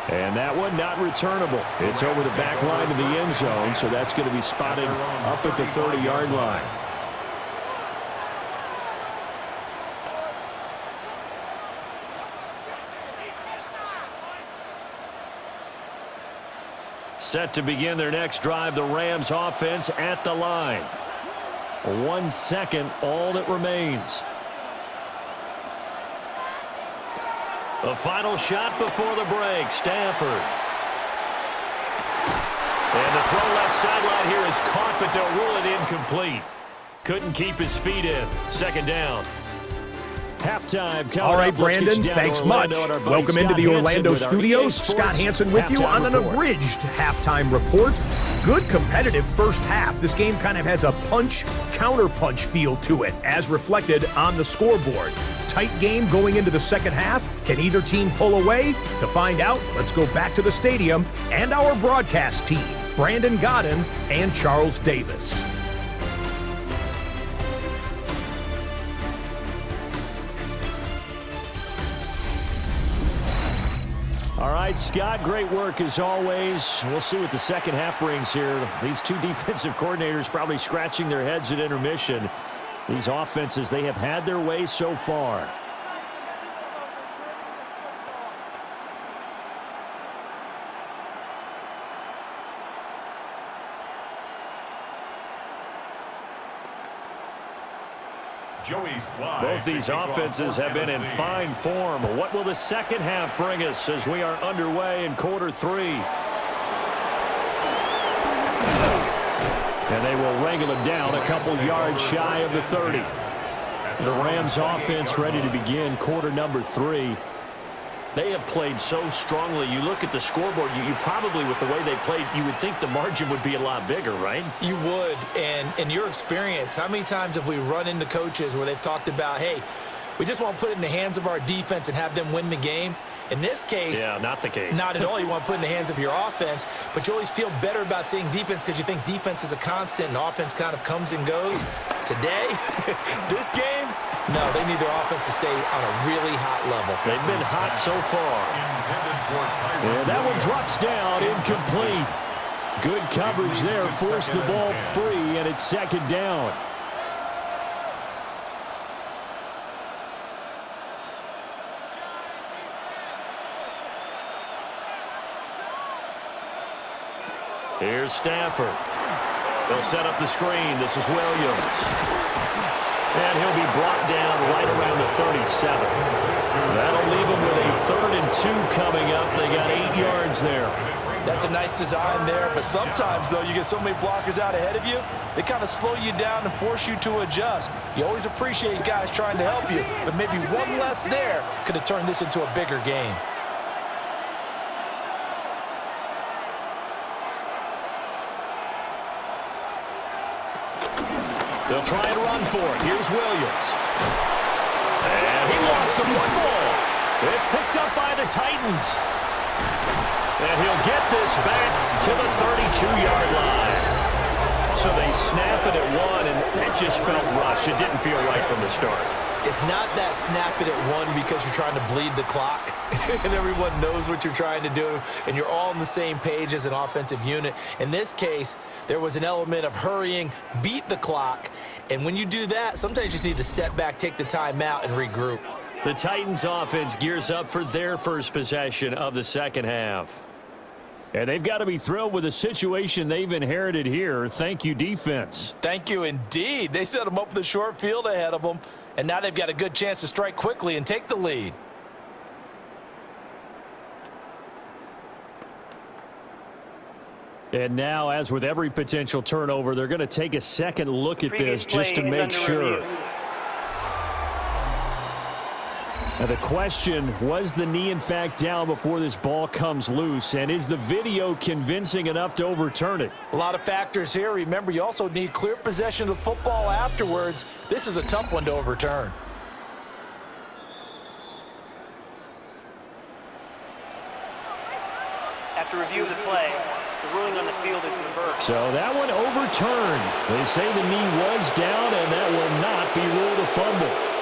And that one not returnable. It's over the back line of the end zone, so that's going to be spotted up at the 30-yard line. Set to begin their next drive, the Rams offense at the line. 1 second, all that remains. The final shot before the break, Stafford. And the throw left sideline here is caught, but they'll rule it incomplete. Couldn't keep his feet in. Second down. Halftime. All right, Brandon, thanks much. Welcome into the Orlando studios. Scott Hansen with you on an abridged halftime report. Good competitive first half. This game kind of has a punch-counter-punch feel to it, as reflected on the scoreboard. Tight game going into the second half. Can either team pull away? To find out, let's go back to the stadium and our broadcast team, Brandon Godden and Charles Davis. All right, Scott, great work as always. We'll see what the second half brings here. These two defensive coordinators probably scratching their heads at intermission. These offenses, they have had their way so far. Both these offenses have been in fine form. What will the second half bring us as we are underway in quarter 3? And they will wrangle him down a couple yards shy of the 30. The Rams offense ready to begin quarter number 3. They have played so strongly. You look at the scoreboard, you probably, with the way they played, you would think the margin would be a lot bigger, right? You would. And in your experience, how many times have we run into coaches where they've talked about, hey, we just want to put it in the hands of our defense and have them win the game? In this case, yeah, not the case. Not at all. You want to put it in the hands of your offense, but you always feel better about seeing defense because you think defense is a constant and offense kind of comes and goes. Today, this game, no, they need their offense to stay on a really hot level. They've been hot so far. And that one drops down, incomplete. Good coverage there, forced the ball free, and it's second down. Here's Stafford. They'll set up the screen. This is Williams. And he'll be brought down right around the 37. That'll leave them with a 3rd and 2 coming up. They got 8 yards there. That's a nice design there, but sometimes, though, you get so many blockers out ahead of you, they kind of slow you down and force you to adjust. You always appreciate guys trying to help you, but maybe one less there could have turned this into a bigger game. They'll try and run for it. Here's Williams. And he lost the football. It's picked up by the Titans. And he'll get this back to the 32-yard line. So they snap it at one, and it just felt rushed. It didn't feel right from the start. It's not that snap it at one because you're trying to bleed the clock and everyone knows what you're trying to do and you're all on the same page as an offensive unit. In this case, there was an element of hurrying, beat the clock, and when you do that, sometimes you just need to step back, take the time out, and regroup. The Titans offense gears up for their first possession of the second half. And they've got to be thrilled with the situation they've inherited here. Thank you, defense. Thank you indeed. They set them up with a short field ahead of them, and now they've got a good chance to strike quickly and take the lead. And now, as with every potential turnover, they're going to take a second look at this just to make sure. Now the question, was the knee in fact down before this ball comes loose? And is the video convincing enough to overturn it? A lot of factors here. Remember, you also need clear possession of the football afterwards. This is a tough one to overturn. After review of the play, the ruling on the field is reversed. So that one overturned. They say the knee was down, and that will not be ruled a fumble.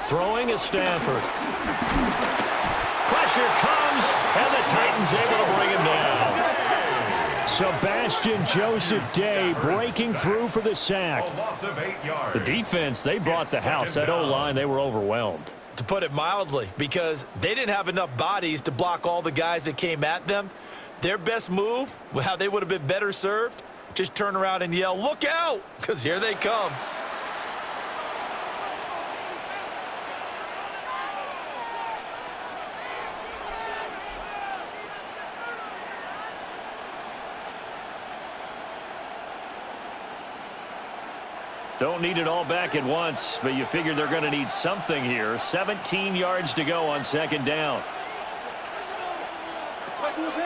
Throwing is Stafford. Pressure comes, and the Titans able to bring him down. Sebastian Joseph Day breaking through for the sack. The defense, they brought the house. That O-line, they were overwhelmed. To put it mildly, because they didn't have enough bodies to block all the guys that came at them. Their best move, how they would have been better served, just turn around and yell, "Look out!" because here they come. Don't need it all back at once, but you figure they're going to need something here. 17 yards to go on second down.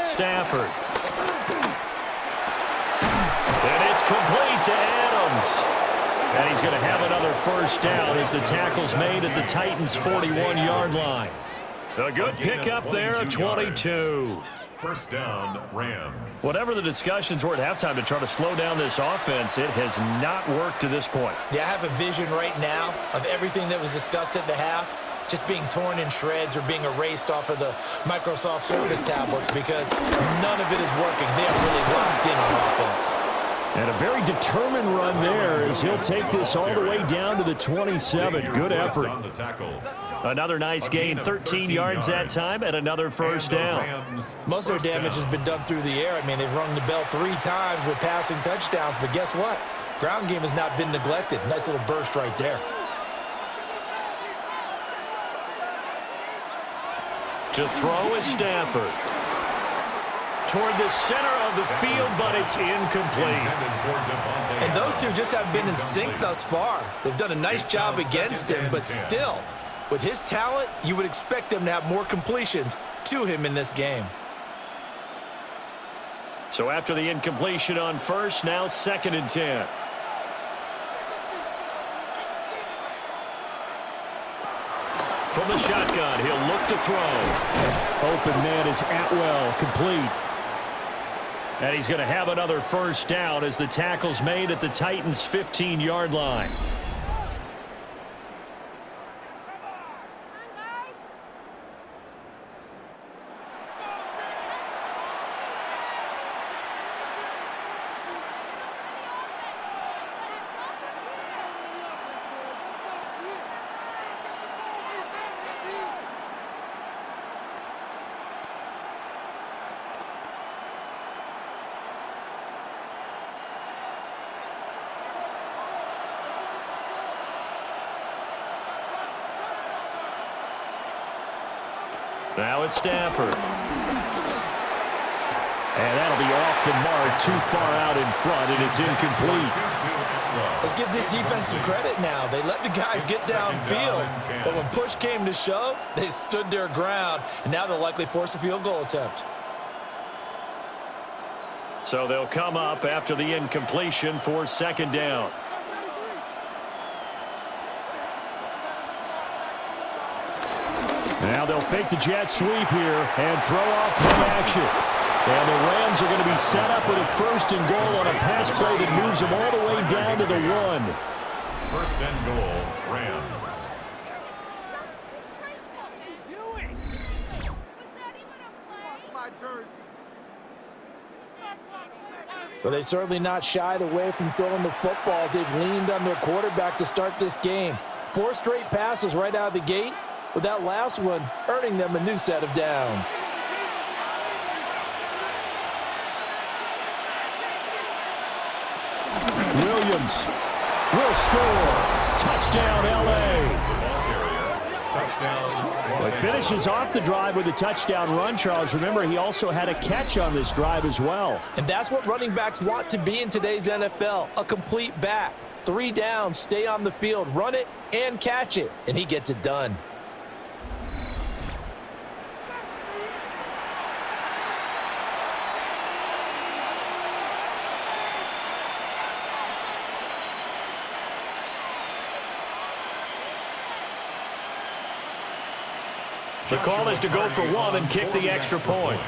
Stafford. And it's complete to Adams. And he's going to have another first down as the tackle's made at the Titans' 41-yard line. A good pickup there, a 22. First down, Rams. Whatever the discussions were at halftime to try to slow down this offense, it has not worked to this point. Yeah, I have a vision right now of everything that was discussed at the half just being torn in shreds or being erased off of the Microsoft Surface tablets because none of it is working. They are really locked in on offense. And a very determined run there as he'll take this all the way down to the 27. Good effort. Another nice gain, 13 yards that time, and another first down. Most of their damage has been done through the air. I mean, they've rung the bell 3 times with passing touchdowns, but guess what? Ground game has not been neglected. Nice little burst right there. To throw is Stafford. Toward the center of the field, but it's incomplete. And those two just haven't been in sync thus far. They've done a nice job against him, but still, with his talent, you would expect them to have more completions to him in this game. So after the incompletion on first, now 2nd and 10. From the shotgun, he'll look to throw. Open man is Atwell, complete. And he's going to have another first down as the tackle's made at the Titans' 15-yard line. Now it's Stafford. And that'll be off the mark, too far out in front, and it's incomplete. Let's give this defense some credit now. They let the guys get downfield, but when push came to shove, they stood their ground, and now they'll likely force a field goal attempt. So they'll come up after the incompletion for second down. Now they'll fake the jet sweep here and throw off play action. And the Rams are going to be set up with a 1st and goal on a pass play that moves them all the way down to the 1. 1st and goal, Rams. Well, they've certainly not shied away from throwing the footballs. They've leaned on their quarterback to start this game. 4 straight passes right out of the gate, with that last one earning them a new set of downs. Williams will score. Touchdown, L.A. Well, he finishes off the drive with a touchdown run, Charles. Remember, he also had a catch on this drive as well. And that's what running backs want to be in today's NFL, a complete back. 3 downs, stay on the field, run it, and catch it. And he gets it done. The call is to go for 1 and kick the extra point.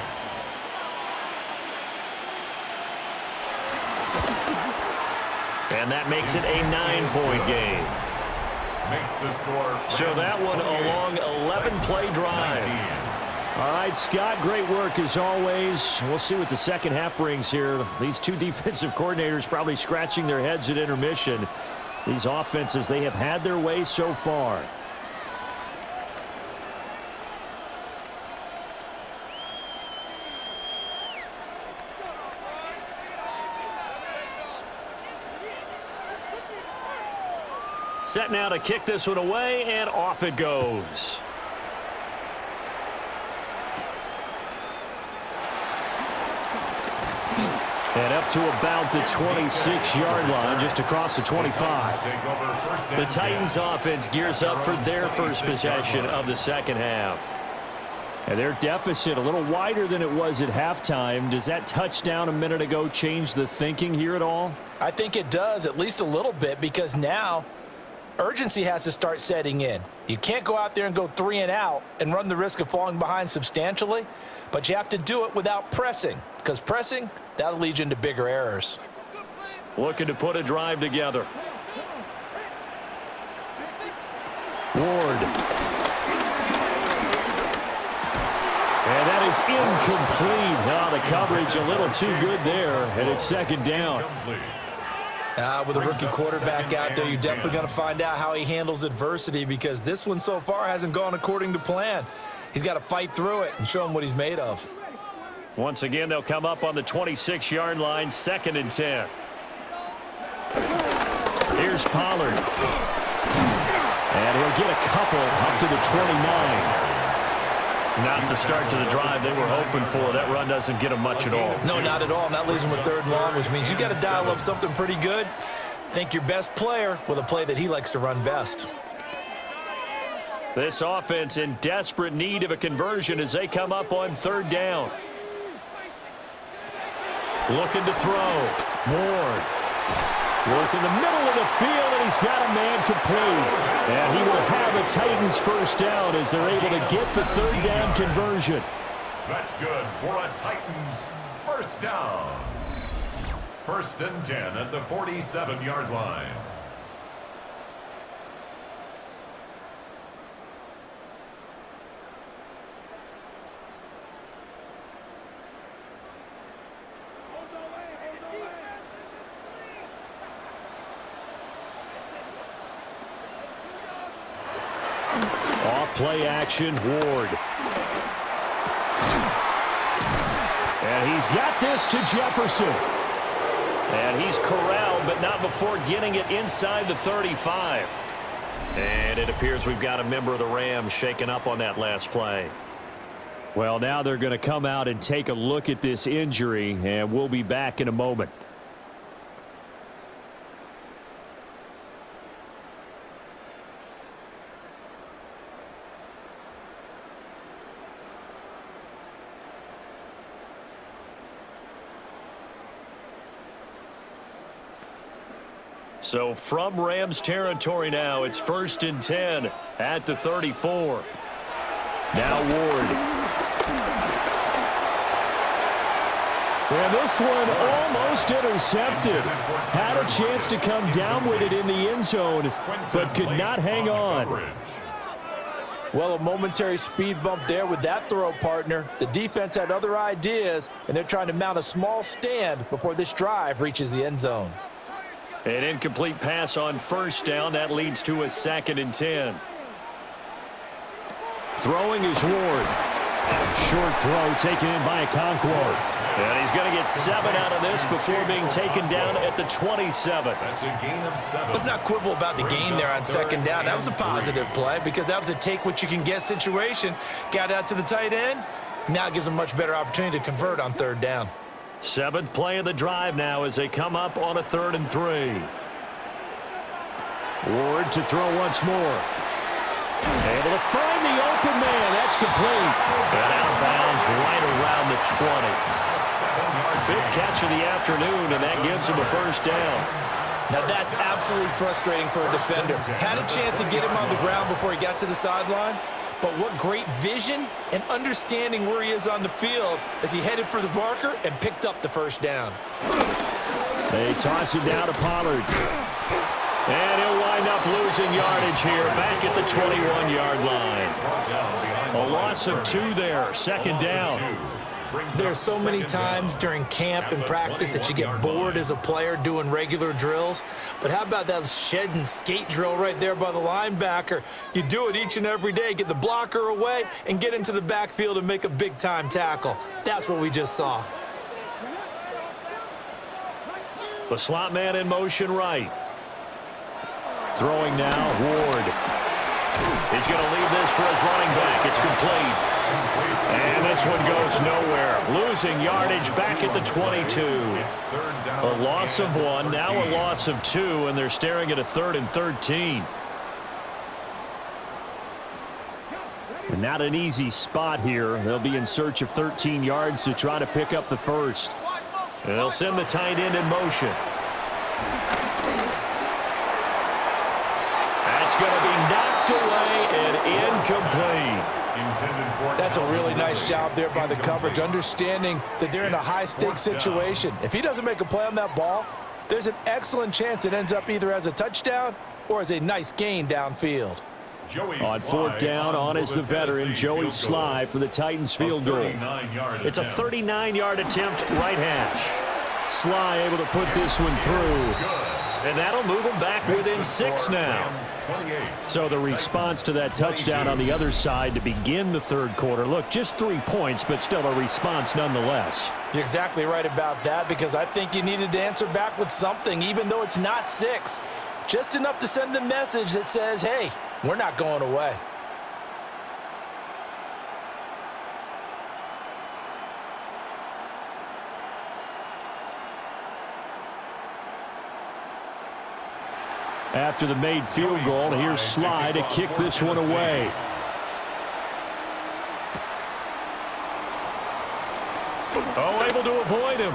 And that makes it a 9-point game. Makes the score. So that one a long 11-play drive. All right, Scott, great work as always. We'll see what the second half brings here. These two defensive coordinators probably scratching their heads at intermission. These offenses, they have had their way so far. Set now to kick this one away, and off it goes. And up to about the 26-yard line, just across the 25. The Titans offense gears up for their first possession of the second half. And their deficit a little wider than it was at halftime. Does that touchdown a minute ago change the thinking here at all? I think it does, at least a little bit, because now urgency has to start setting in. You can't go out there and go 3 and out and run the risk of falling behind substantially, but you have to do it without pressing, because pressing, that'll lead you into bigger errors. Looking to put a drive together. Ward. And that is incomplete. Now the coverage a little too good there, and it's second down. With a rookie quarterback out there, you're definitely going to find out how he handles adversity, because this one so far hasn't gone according to plan. He's got to fight through it and show him what he's made of. Once again, they'll come up on the 26-yard line, 2nd and 10. Here's Pollard. And he'll get a couple up to the 29. Not the start to the drive they were hoping for. That run doesn't get them much at all. No, not at all. And that leaves them with 3rd and long, which means you got to dial up something pretty good. Think your best player with a play that he likes to run best. This offense in desperate need of a conversion as they come up on 3rd down. Looking to throw. Ward. Work in the middle of the field, and he's got a man complete. And he will have a Titans 1st down as they're able to get the 3rd down conversion. That's good for a Titans 1st down. 1st and 10 at the 47-yard line. Play action, Ward. And he's got this to Jefferson. And he's corralled, but not before getting it inside the 35. And it appears we've got a member of the Rams shaken up on that last play. Well, now they're going to come out and take a look at this injury, and we'll be back in a moment. So from Rams territory now, it's 1st and 10 at the 34. Now Ward. And this one almost intercepted. Had a chance to come down with it in the end zone, but could not hang on. Well, a momentary speed bump there with that throw, partner. The defense had other ideas, and they're trying to mount a small stand before this drive reaches the end zone. An incomplete pass on 1st down. That leads to a 2nd and 10. Throwing is Ward. Short throw taken in by Okonkwo. And he's going to get 7 out of this before being taken down at the 27. That's a gain of 7. Let's not quibble about the gain there on 2nd down. That was a positive play because that was a take-what-you-can-get situation. Got out to the tight end. Now it gives them a much better opportunity to convert on 3rd down. 7th play of the drive now as they come up on a 3rd and 3. Ward to throw once more. Able to find the open man. That's complete. And out of bounds right around the 20. 5th catch of the afternoon, and that gives him a 1st down. Now that's absolutely frustrating for a defender. Had a chance to get him on the ground before he got to the sideline, but what great vision and understanding where he is on the field as he headed for the marker and picked up the 1st down. They toss it down to Pollard. And he'll wind up losing yardage here back at the 21-yard line. A loss of 2 there, 2nd down. There's so many times during camp and practice that you get bored as a player doing regular drills. But how about that shed and skate drill right there by the linebacker? You do it each and every day. Get the blocker away and get into the backfield and make a big-time tackle. That's what we just saw. The slot man in motion right. Throwing now, Ward. He's going to leave this for his running back. It's complete. And this one goes nowhere. Losing yardage back at the 22. A loss of 1, now a loss of 2, and they're staring at a 3rd and 13. And not an easy spot here. They'll be in search of 13 yards to try to pick up the 1st. And they'll send the tight end in motion. That's going to be knocked away and incomplete. That's a really nice job there by the coverage, understanding that they're in a high-stakes situation. If he doesn't make a play on that ball, there's an excellent chance it ends up either as a touchdown or as a nice gain downfield. On 4th down, on is the veteran, Joey Sly for the Titans field goal. It's a 39-yard attempt, right hash. Sly able to put this one through. And that'll move them back within 6 now. So the response to that touchdown on the other side to begin the 3rd quarter. Look, just 3 points, but still a response nonetheless. You're exactly right about that, because I think you needed to answer back with something, even though it's not 6. Just enough to send the message that says, hey, we're not going away. After the made field goal, here's Sly to kick this one away. Oh, able to avoid him.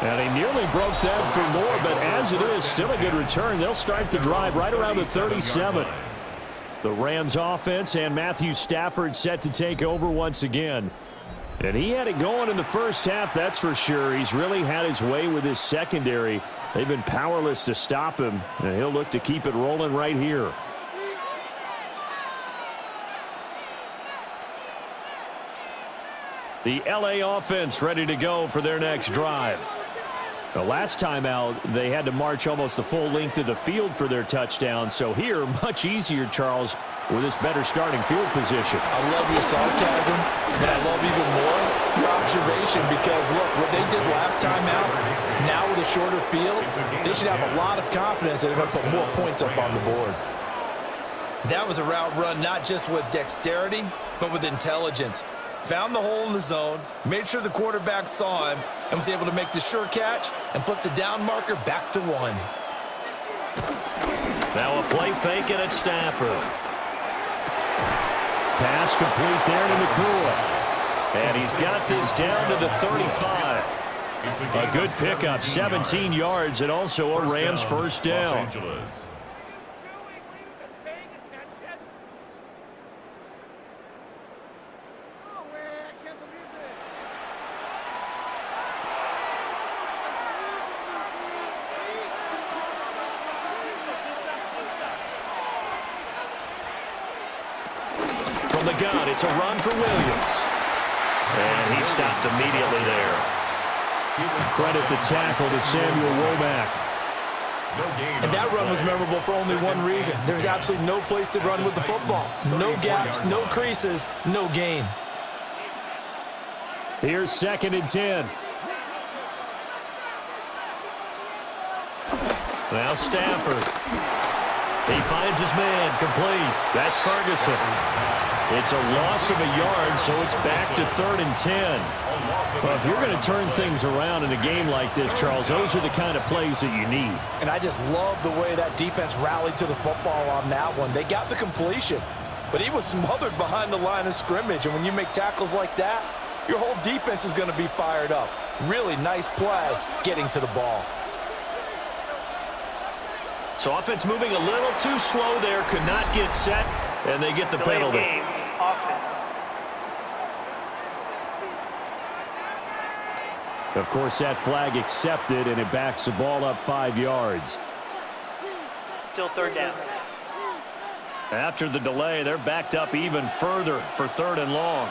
And he nearly broke that for more, but as it is, still a good return. They'll start the drive right around the 37. The Rams offense and Matthew Stafford set to take over once again. And he had it going in the 1st half, that's for sure. He's really had his way with his secondary. They've been powerless to stop him, and he'll look to keep it rolling right here. The LA offense ready to go for their next drive. The last time out, they had to march almost the full length of the field for their touchdown. So here, much easier, Charles, with this better starting field position. I love your sarcasm, and I love even more your observation, because, look, what they did last time out, now with a shorter field, they should have a lot of confidence that they're going to put more points up on the board. That was a route run not just with dexterity, but with intelligence. found the hole in the zone, made sure the quarterback saw him, and was able to make the sure catch and flip the down marker back to 1. Now a play fake and it's Stafford. Pass complete there to McCoy. And he's got this down to the 35. A good pickup, 17 yards, and also a Rams first down. From the gun, it's a run for Williams. And he stopped immediately there. Credit the tackle to Samuel Womack. And that run was memorable for only one reason. There's absolutely no place to run with the football. No gaps, no creases, no gain. Here's 2nd and 10. Now Stafford. He finds his man, complete. That's Ferguson. It's a loss of a yard, so it's back to 3rd and 10. Well, if you're going to turn things around in a game like this, Charles, those are the kind of plays that you need. And I just love the way that defense rallied to the football on that one. They got the completion, but he was smothered behind the line of scrimmage. And when you make tackles like that, your whole defense is going to be fired up. Really nice play getting to the ball. So offense moving a little too slow there, could not get set, and they get the penalty. Game, offense. Of course, that flag accepted, and it backs the ball up 5 yards. Still 3rd down. After the delay, they're backed up even further for 3rd and long.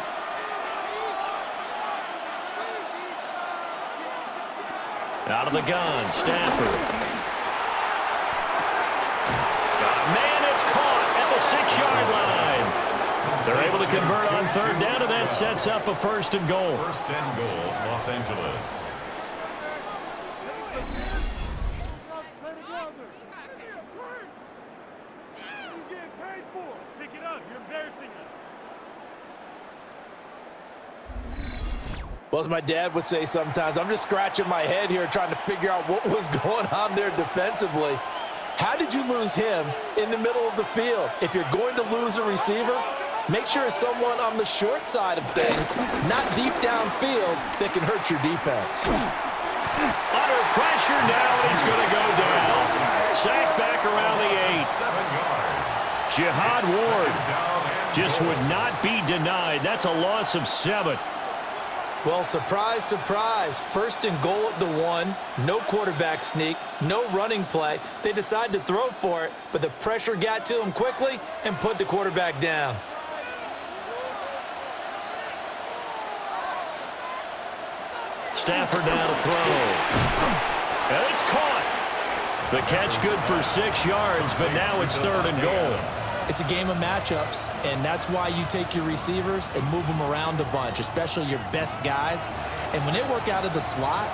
Out of the gun, Stafford. Man, it's caught at the 6-yard line. They're able to convert on 3rd down, and that sets up a 1st and goal. 1st and goal, Los Angeles. Well, as my dad would say sometimes, I'm just scratching my head here trying to figure out what was going on there defensively. How did you lose him in the middle of the field? If you're going to lose a receiver, make sure it's someone on the short side of things, not deep downfield, that can hurt your defense. Under pressure now, and he's going to go down. Sacked back around the 8. Jihad Ward just would not be denied. That's a loss of 7. Well, surprise, surprise. 1st and goal at the 1. No quarterback sneak. No running play. They decide to throw for it, but the pressure got to them quickly and put the quarterback down. Stafford now to throw. And it's caught. The catch good for 6 yards, but now it's 3rd and goal. It's a game of matchups, and that's why you take your receivers and move them around a bunch, especially your best guys. And when they work out of the slot,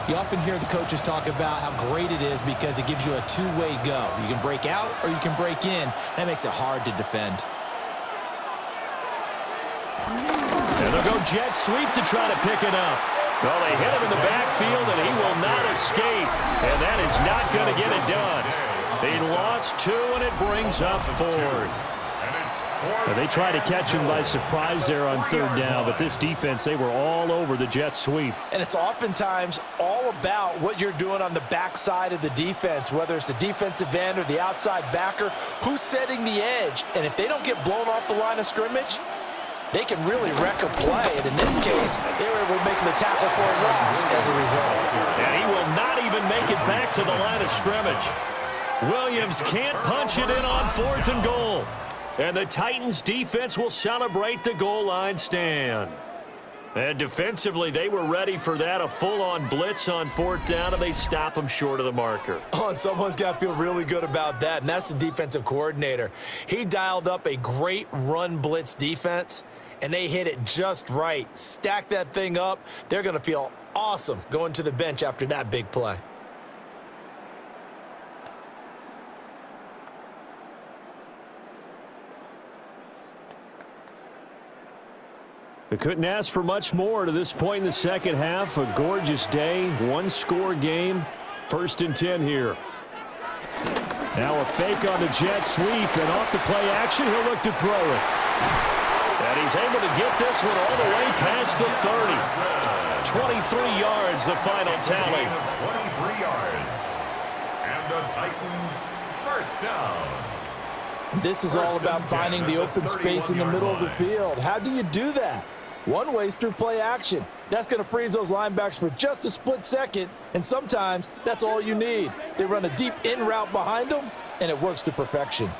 you often hear the coaches talk about how great it is because it gives you a two-way go. You can break out or you can break in. That makes it hard to defend. And they'll go jet sweep to try to pick it up. Well, they hit him in the backfield, and he will not escape. And that is not going to get it done. He lost 2, and it brings up 4th. Well, they try to catch him by surprise there on 3rd down, but this defense, they were all over the jet sweep. And it's oftentimes all about what you're doing on the backside of the defense, whether it's the defensive end or the outside backer, who's setting the edge. And if they don't get blown off the line of scrimmage, they can really wreck a play. And in this case, they were able to make the tackle for a loss as a result. And he will not even make it back to the line of scrimmage. Williams can't punch it in on 4th and goal. And the Titans defense will celebrate the goal line stand. And defensively, they were ready for that, a full-on blitz on 4th down, and they stop them short of the marker. Oh, and someone's got to feel really good about that, and that's the defensive coordinator. He dialed up a great run blitz defense, and they hit it just right. Stack that thing up. They're going to feel awesome going to the bench after that big play. We couldn't ask for much more to this point in the second half. A gorgeous day, one-score game. 1st and 10 here. Now a fake on the jet sweep, and off the play action, he'll look to throw it. And he's able to get this one all the way past the 30. 23 yards, the final tally. 23 yards. And the Titans first down. This is all about finding the open space in the middle of the field. How do you do that? One way is through play action. That's going to freeze those linebackers for just a split second, and sometimes that's all you need. They run a deep in route behind them, and it works to perfection.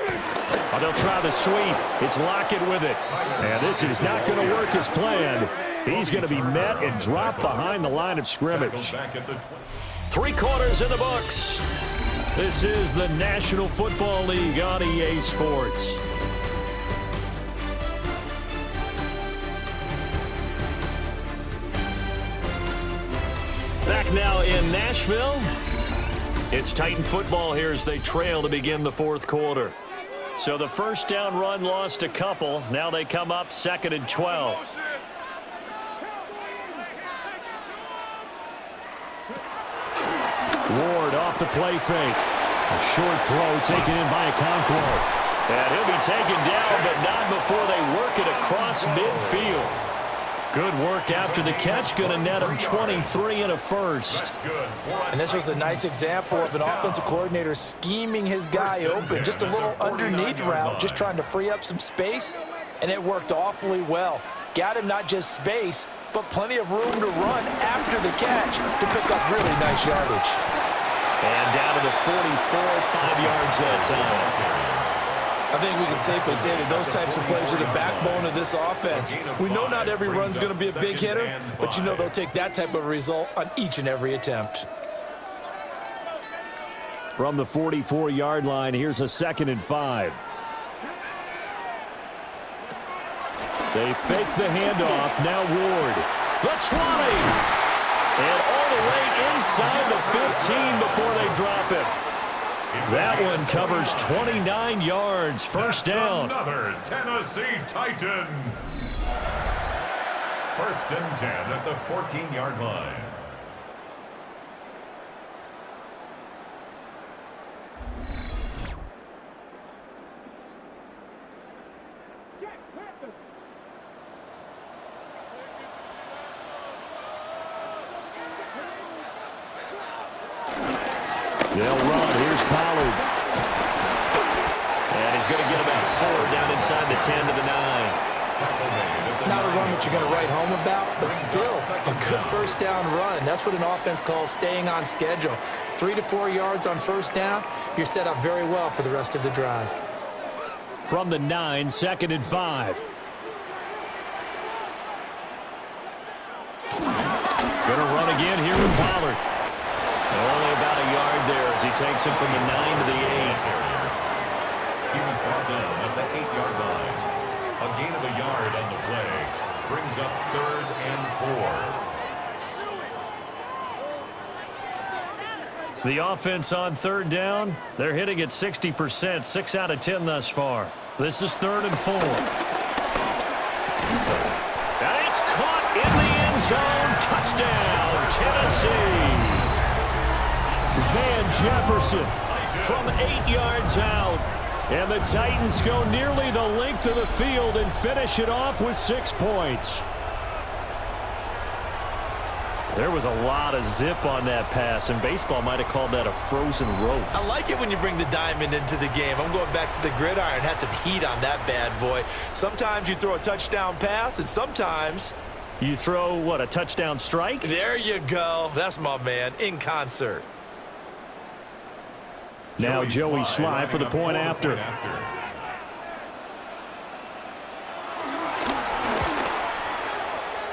Oh, they'll try the sweep. It's Lockett with it. And this is not going to work as planned. He's going to be met and dropped behind the line of scrimmage. 3 quarters in the books. This is the National Football League on EA Sports. Back now in Nashville. It's Titan football here as they trail to begin the 4th quarter. So the first down run lost a couple. Now they come up 2nd and 12. Ward off the play fake. A short throw taken in by Okonkwo. And he'll be taken down, but not before they work it across midfield. Good work after the catch. Going to net him 23 and a first. And this was a nice example of an offensive coordinator scheming his guy open. Just a little underneath route, just trying to free up some space, and it worked awfully well. Got him not just space, but plenty of room to run after the catch to pick up really nice yardage. And down to the 44, 5 yards that time. I think we can safely say that those types of plays are the backbone of this offense. We know not every run's going to be a big hitter, but you know they'll take that type of result on each and every attempt. From the 44-yard line, here's a 2nd and 5. They fake the handoff. Now Ward. The 20. And all the way inside the 15 before they drop it. That one covers 29 yards. First down. Another Tennessee Titan. 1st and 10 at the 14-yard line. They'll run. Here's Pollard. And he's going to get about 4 down inside the 10 to the 9. Not a run that you're going to write home about, but still a good first down run. That's what an offense calls staying on schedule. 3 to 4 yards on first down, you're set up very well for the rest of the drive. From the 9, 2nd and 5. Going to run again here with Pollard. Only about a yard there as he takes it from the 9 to the 8. He was brought down at the 8-yard line. A gain of a yard on the play brings up 3rd and 4. The offense on 3rd down, they're hitting at 60%, 6 out of 10 thus far. This is 3rd and 4. And it's caught in the end zone. Touchdown, Tennessee. Van Jefferson from 8 yards out. And the Titans go nearly the length of the field and finish it off with 6 points. There was a lot of zip on that pass, and baseball might have called that a frozen rope. I like it when you bring the diamond into the game. I'm going back to the gridiron. Had some heat on that bad boy. Sometimes you throw a touchdown pass, and sometimes you throw, what, a touchdown strike? There you go. That's my man, in concert. Now Joey Sly for the point after.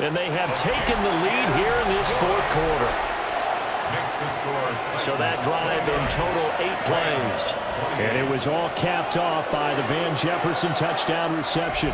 And they have taken the lead here in this 4th quarter. So that drive in total 8 plays. And it was all capped off by the Van Jefferson touchdown reception.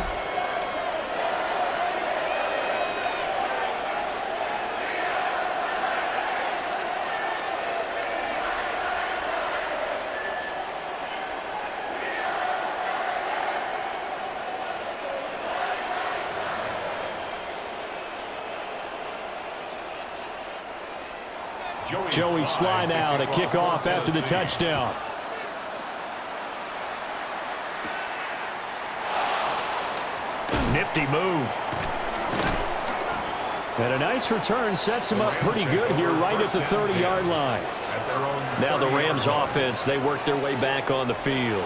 Joey Sly now to kick off after the touchdown. Nifty move. And a nice return sets him up pretty good here right at the 30-yard line. Now the Rams offense, they work their way back on the field.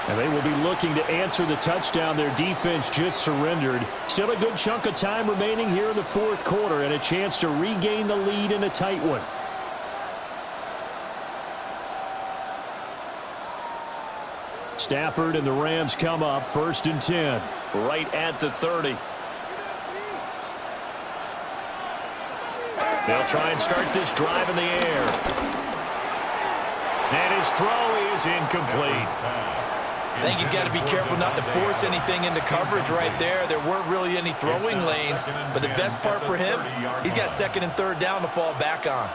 And they will be looking to answer the touchdown their defense just surrendered. Still a good chunk of time remaining here in the fourth quarter and a chance to regain the lead in a tight one. Stafford and the Rams come up 1st and 10. Right at the 30. They'll try and start this drive in the air. And his throw is incomplete. I think he's got to be careful not to force anything into coverage right there. There weren't really any throwing lanes, but the best part for him, he's got 2nd and 3rd down to fall back on.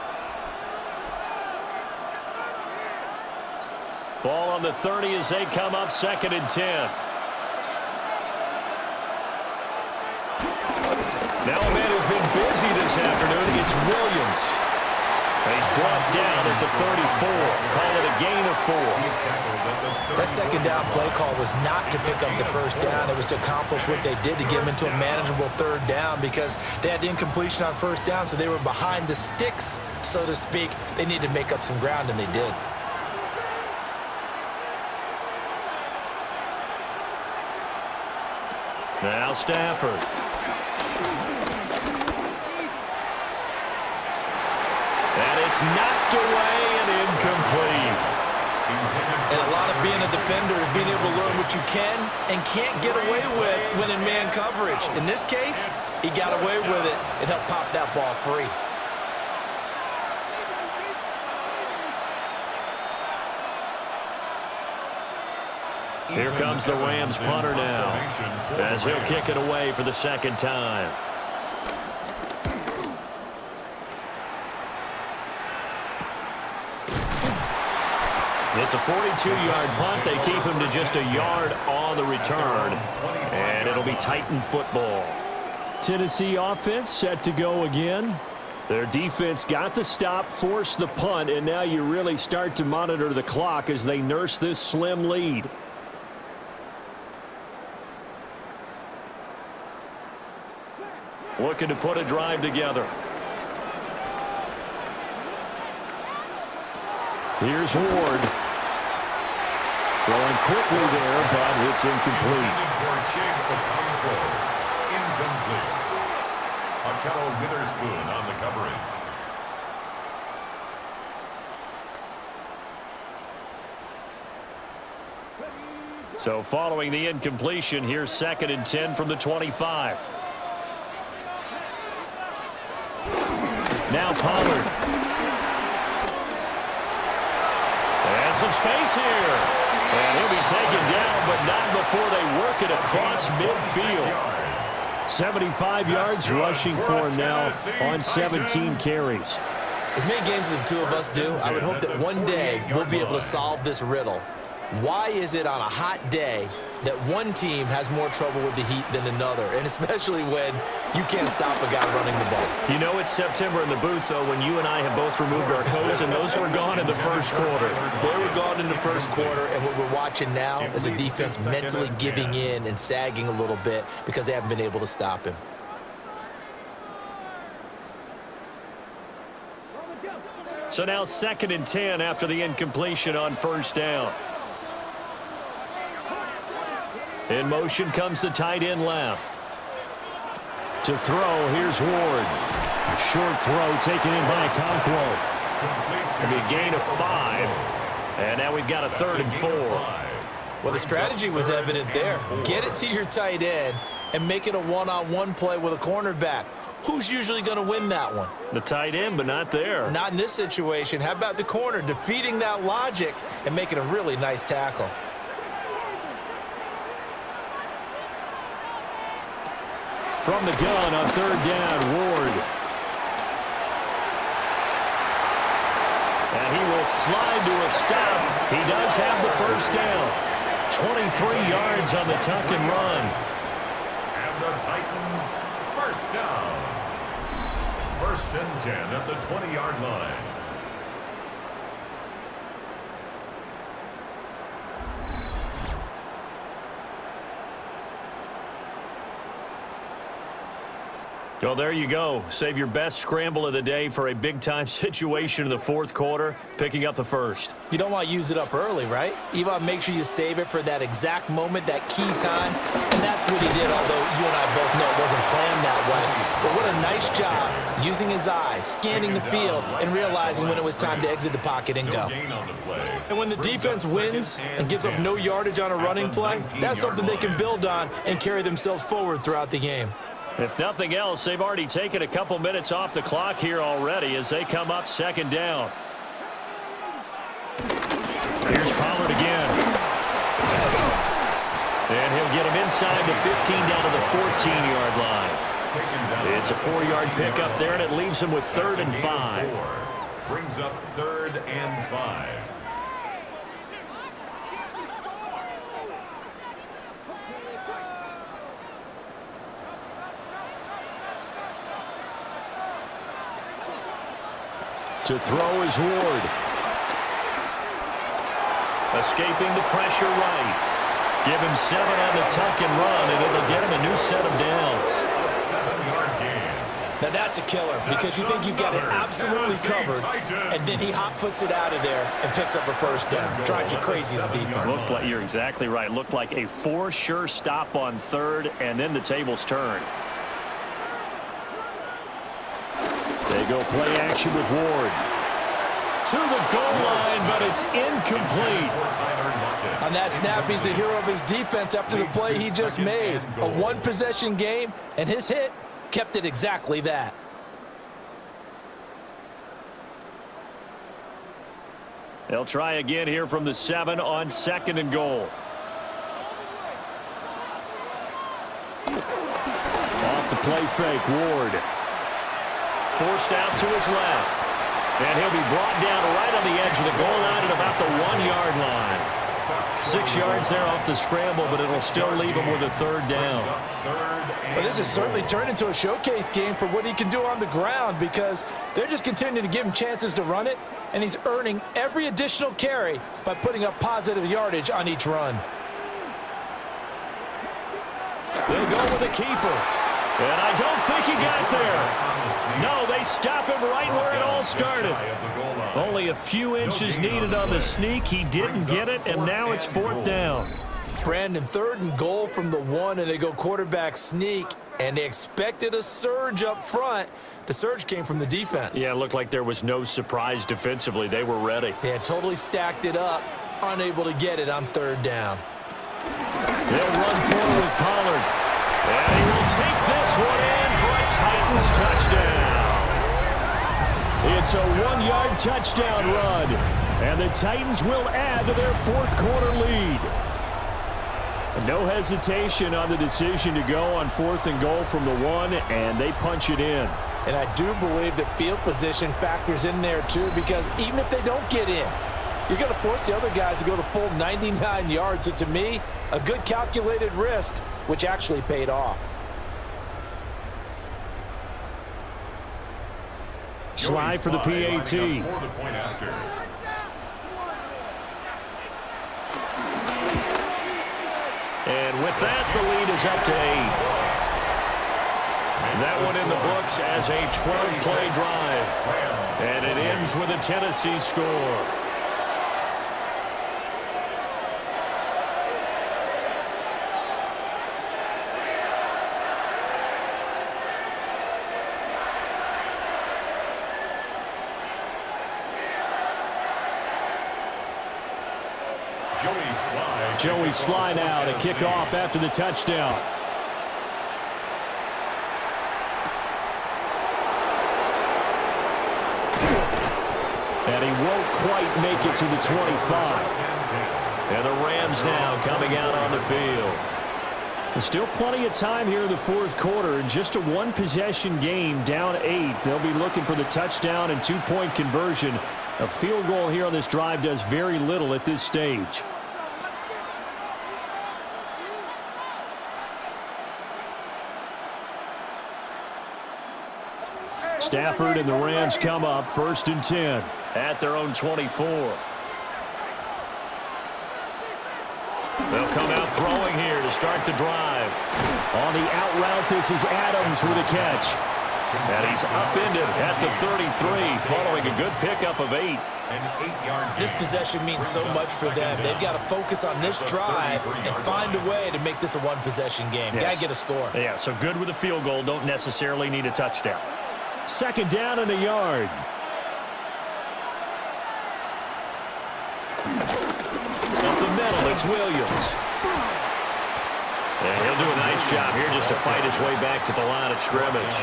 Ball on the 30 as they come up 2nd and 10. Now a man who's been busy this afternoon. It's Williams. And he's brought down at the 34. Call it a gain of 4. That 2nd down play call was not to pick up the 1st down. It was to accomplish what they did to get him into a manageable 3rd down because they had incompletion on 1st down, so they were behind the sticks, so to speak. They needed to make up some ground, and they did. Now Stafford. And it's knocked away and incomplete. And a lot of being a defender is being able to learn what you can and can't get away with when in man coverage. In this case, he got away with it and helped pop that ball free. Here comes the Rams punter now as he'll kick it away for the 2nd time. It's a 42-yard punt. They keep him to just a yard on the return, and it'll be Titan football. Tennessee offense set to go again. Their defense got the stop, forced the punt, and now you really start to monitor the clock as they nurse this slim lead. Looking to put a drive together. Here's Ward. Throwing quickly there, but it's incomplete. Incomplete. Akello Witherspoon on the coverage. So following the incompletion, here's 2nd and 10 from the 25. Now Pollard. And some space here. And he'll be taken down, but not before they work it across midfield. 75 yards rushing for him now on 17 carries. As many games as the two of us do, I would hope that one day we'll be able to solve this riddle. Why is it on a hot day that one team has more trouble with the heat than another, and especially when you can't stop a guy running the ball? You know it's September in the booth, though, when you and I have both removed our coats, and those were gone in the first quarter. They were gone in the first quarter, and what we're watching now is a defense mentally giving in and sagging a little bit because they haven't been able to stop him. So now 2nd and 10 after the incompletion on 1st down. In motion comes the tight end left. To throw, here's Ward. A short throw taken in by Okonkwo. It'll be a gain of 5. And now we've got a 3rd and 4. Well, the strategy was evident there. Get it to your tight end and make it a one-on-one play with a cornerback. Who's usually going to win that one? The tight end, but not there. Not in this situation. How about the corner defeating that logic and making a really nice tackle? From the gun on 3rd down, Ward. And he will slide to a stop. He does have the 1st down. 23 yards on the tuck and run. And the Titans, 1st down. 1st and 10 at the 20-yard line. Well, there you go. Save your best scramble of the day for a big-time situation in the fourth quarter, picking up the first. You don't want to use it up early, right? You want to make sure you save it for that exact moment, that key time. And that's what he did, although you and I both know it wasn't planned that way. But what a nice job using his eyes, scanning the field, and realizing when it was time to exit the pocket and go. And when the defense wins and gives up no yardage on a running play, that's something they can build on and carry themselves forward throughout the game. If nothing else, they've already taken a couple minutes off the clock here already as they come up second down. Here's Pollard again. And he'll get him inside the 15 down to the 14-yard line. It's a 4-yard pickup there, and it leaves him with 3rd and 5. Brings up 3rd and 5. To throw is Ward. Escaping the pressure right. Give him 7 on the tuck and run, and it'll get him a new set of downs. A 7-yard gain. Now that's a killer because you think you've got it absolutely covered, and then he hot-foots it out of there and picks up a first down. Drives you crazy as a defense. Looked like, you're exactly right. Looked like a for sure stop on 3rd, and then the tables turned. They go play action with Ward. To the goal line, but it's incomplete. On that snap, he's the hero of his defense after the play he just made. A one-possession game, and his hit kept it exactly that. They'll try again here from the 7 on 2nd and goal. Off the play fake, Ward. Forced out to his left. And he'll be brought down right on the edge of the goal line at about the 1-yard line. 6 yards there off the scramble, but it'll still leave him with a 3rd down. Well, this has certainly turned into a showcase game for what he can do on the ground because they're just continuing to give him chances to run it, and he's earning every additional carry by putting up positive yardage on each run. They'll go with the keeper. And I don't think he got there. No, they stop him right where it all started. Only a few inches needed on the sneak. He didn't get it, and now it's 4th down. Brandon, 3rd and goal from the 1, and they go quarterback sneak, and they expected a surge up front. The surge came from the defense. Yeah, it looked like there was no surprise defensively. They were ready. Yeah, totally stacked it up, unable to get it on 3rd down. They'll run forward with Pollard. And he will take this one in for a Titans touchdown. It's a 1-yard touchdown run, and the Titans will add to their 4th quarter lead. No hesitation on the decision to go on 4th and goal from the 1, and they punch it in. And I do believe that field position factors in there too, because even if they don't get in, you're going to force the other guys to go the full 99 yards. So to me, a good calculated risk, which actually paid off. Slide for the PAT. And with that, the lead is up to 8. That one in the books as a 12-play drive. And it ends with a Tennessee score. Joey Sly now to kick off after the touchdown. And he won't quite make it to the 25. And the Rams now coming out on the field. There's still plenty of time here in the 4th quarter. In just a one-possession game, down 8. They'll be looking for the touchdown and 2-point conversion. A field goal here on this drive does very little at this stage. Stafford and the Rams come up 1st and 10 at their own 24. They'll come out throwing here to start the drive. On the out route, this is Adams with a catch. And he's upended at the 33 following a good pickup of 8. This possession means so much for them. They've got to focus on this drive and find a way to make this a one-possession game. Yes. Got to get a score. Yeah, so good with a field goal. Don't necessarily need a touchdown. Second down and a yard. Up the middle, it's Williams. And he'll do a nice job here just to fight his way back to the line of scrimmage.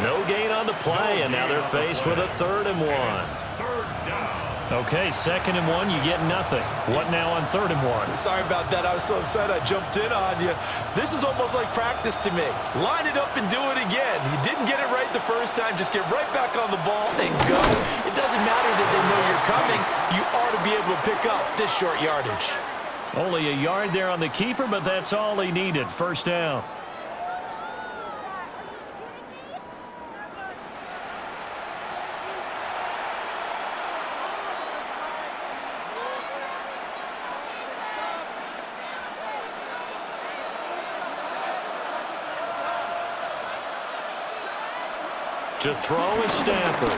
No gain on the play, and now they're faced with a 3rd and 1. Okay, 2nd and 1, you get nothing. What now on 3rd and 1? Sorry about that. I was so excited I jumped in on you. This is almost like practice to me. Line it up and do it again. You didn't get it right the first time. Just get right back on the ball and go. It doesn't matter that they know you're coming. You ought to be able to pick up this short yardage. Only a yard there on the keeper, but that's all he needed. First down. To throw is Stafford.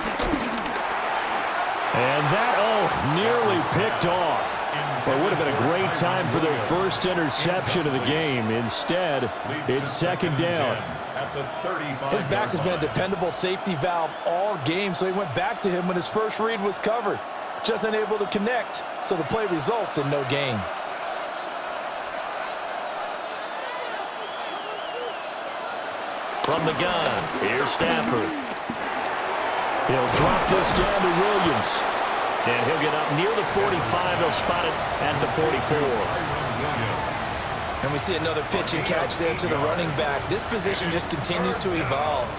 And that, nearly picked off. It would have been a great time for their first interception of the game. Instead, it's 2nd down. His back has been a dependable safety valve all game, so he went back to him when his first read was covered. Just unable to connect, so the play results in no gain. From the gun, here's Stafford. He'll drop this down to Williams. And he'll get up near the 45. He'll spot it at the 44. And we see another pitch and catch there to the running back. This position just continues to evolve.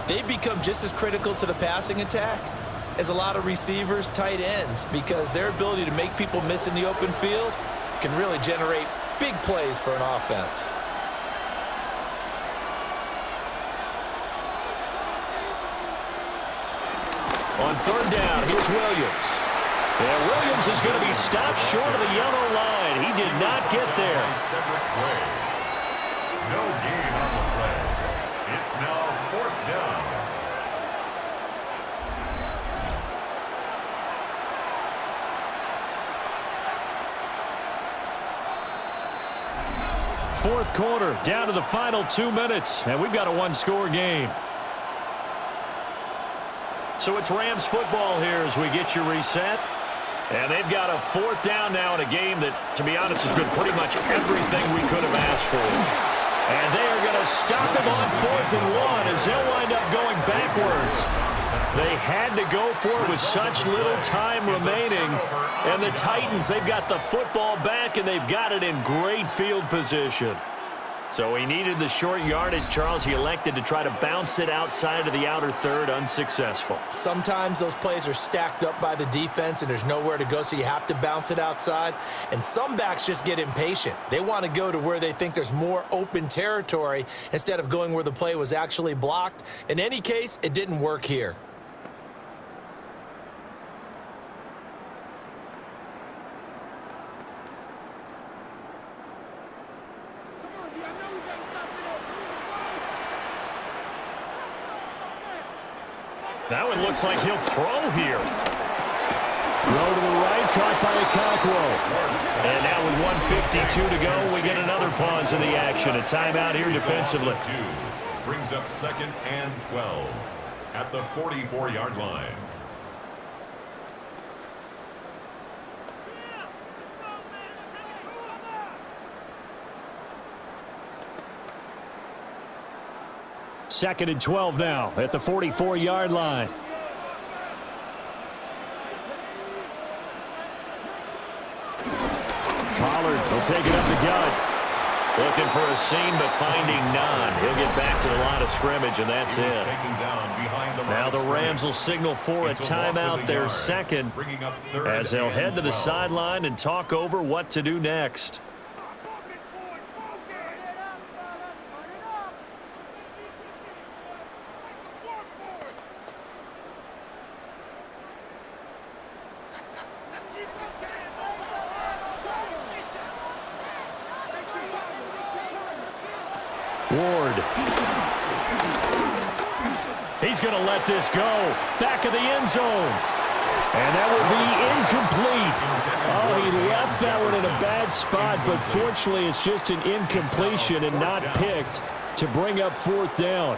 They've become just as critical to the passing attack as a lot of receivers, tight ends, because their ability to make people miss in the open field can really generate big plays for an offense. On 3rd down, here's Williams. And Williams is going to be stopped short of the yellow line. He did not get there. No gain on the play. It's now 4th down. Fourth quarter, down to the final 2 minutes, and we've got a one-score game. So it's Rams football here as we get you reset. And they've got a 4th down now in a game that, to be honest, has been pretty much everything we could have asked for. And they are going to stop him on 4th and 1 as they'll wind up going backwards. They had to go for it with such little time remaining. And the Titans, they've got the football back, and they've got it in great field position. So he needed the short yardage, Charles. He elected to try to bounce it outside of the outer third, unsuccessful. Sometimes those plays are stacked up by the defense and there's nowhere to go, so you have to bounce it outside. And some backs just get impatient. They want to go to where they think there's more open territory instead of going where the play was actually blocked. In any case, it didn't work here. That one looks like he'll throw here. Throw to the right, caught by Okakwo. And now with 1:52 to go, we get another pause in the action. A timeout here defensively. Brings up 2nd and 12 at the 44-yard line. Second and 12 now at the 44-yard line. Pollard will take it up the gut. Looking for a seam, but finding none. He'll get back to the line of scrimmage, and that's it. Now the Rams will signal for a timeout, their second, as they'll head to the sideline and talk over what to do next. Ward. He's going to let this go. Back of the end zone. And that will be incomplete. Oh, he left that one in a bad spot, but fortunately it's just an incompletion and not picked to bring up 4th down.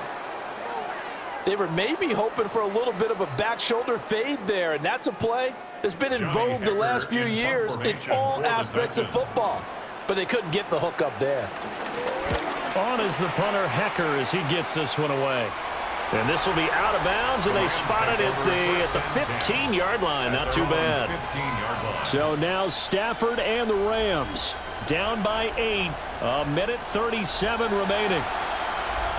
They were maybe hoping for a little bit of a back shoulder fade there, and that's a play that's been in vogue the last few years in all aspects of football. But they couldn't get the hook up there. On is the punter, Hecker, as he gets this one away. And this will be out of bounds, and they spotted it at the 15-yard line. Not too bad. So now Stafford and the Rams down by 8. A minute 37 remaining.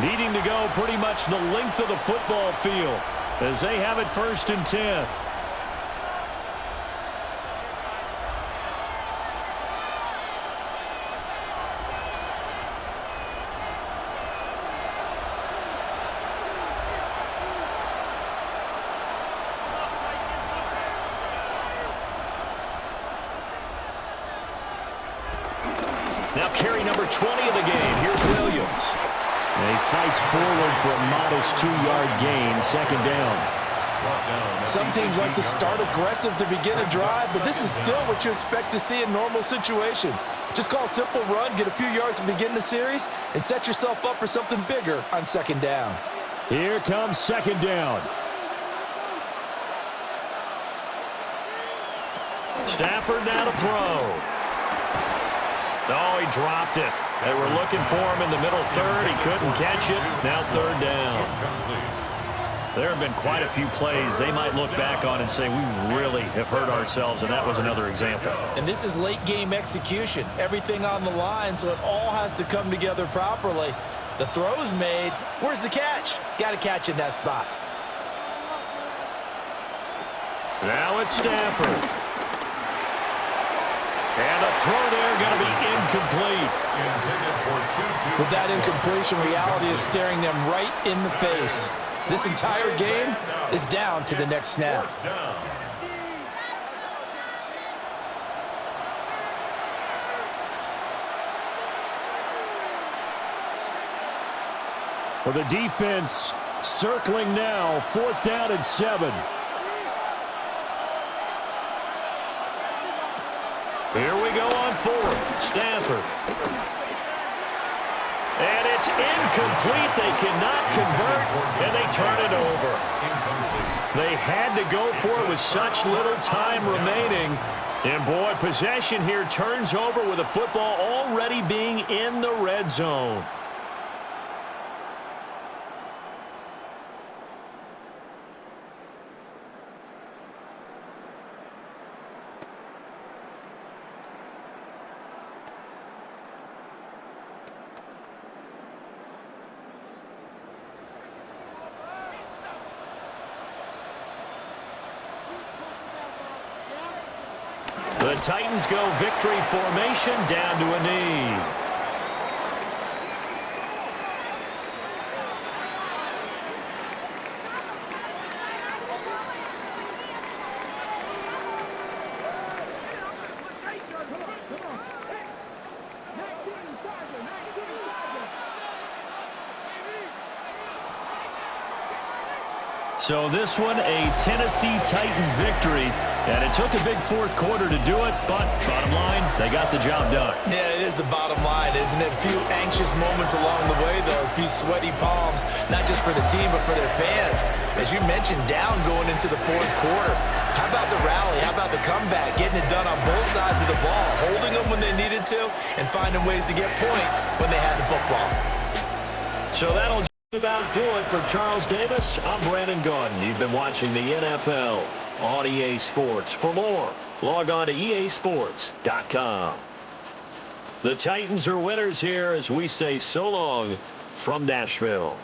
Needing to go pretty much the length of the football field as they have it 1st and 10. Now carry number 20 of the game. Here's Williams. And he fights forward for a modest 2-yard gain, 2nd down. Some teams like to start aggressive to begin a drive, but this is still what you expect to see in normal situations. Just call a simple run, get a few yards to begin the series, and set yourself up for something bigger on 2nd down. Here comes 2nd down. Stafford now to throw. Oh, he dropped it. They were looking for him in the middle 3rd. He couldn't catch it. Now 3rd down. There have been quite a few plays they might look back on and say, we really have hurt ourselves, and that was another example. And this is late game execution. Everything on the line, so it all has to come together properly. The throw's made. Where's the catch? Got to catch in that spot. Now it's Stafford. And the throw there going to be incomplete. With that incompletion, reality is staring them right in the face. This entire game is down to the next snap. For the defense, circling now, 4th down and 7. Here we go on 4th. Stafford. And it's incomplete. They cannot convert, and they turn it over. They had to go for it with such little time remaining. And, boy, possession here turns over with the football already being in the red zone. The Titans go victory formation down to a knee. So this one, a Tennessee Titan victory. And it took a big 4th quarter to do it, but bottom line, they got the job done. Yeah, it is the bottom line, isn't it? A few anxious moments along the way, though. A few sweaty palms, not just for the team, but for their fans. As you mentioned, down going into the 4th quarter. How about the rally? How about the comeback? Getting it done on both sides of the ball, holding them when they needed to, and finding ways to get points when they had the football. So that'll about do it for Charles Davis. I'm Brandon Gaudin. You've been watching the NFL on EA Sports. For more, log on to easports.com. The Titans are winners here as we say so long from Nashville.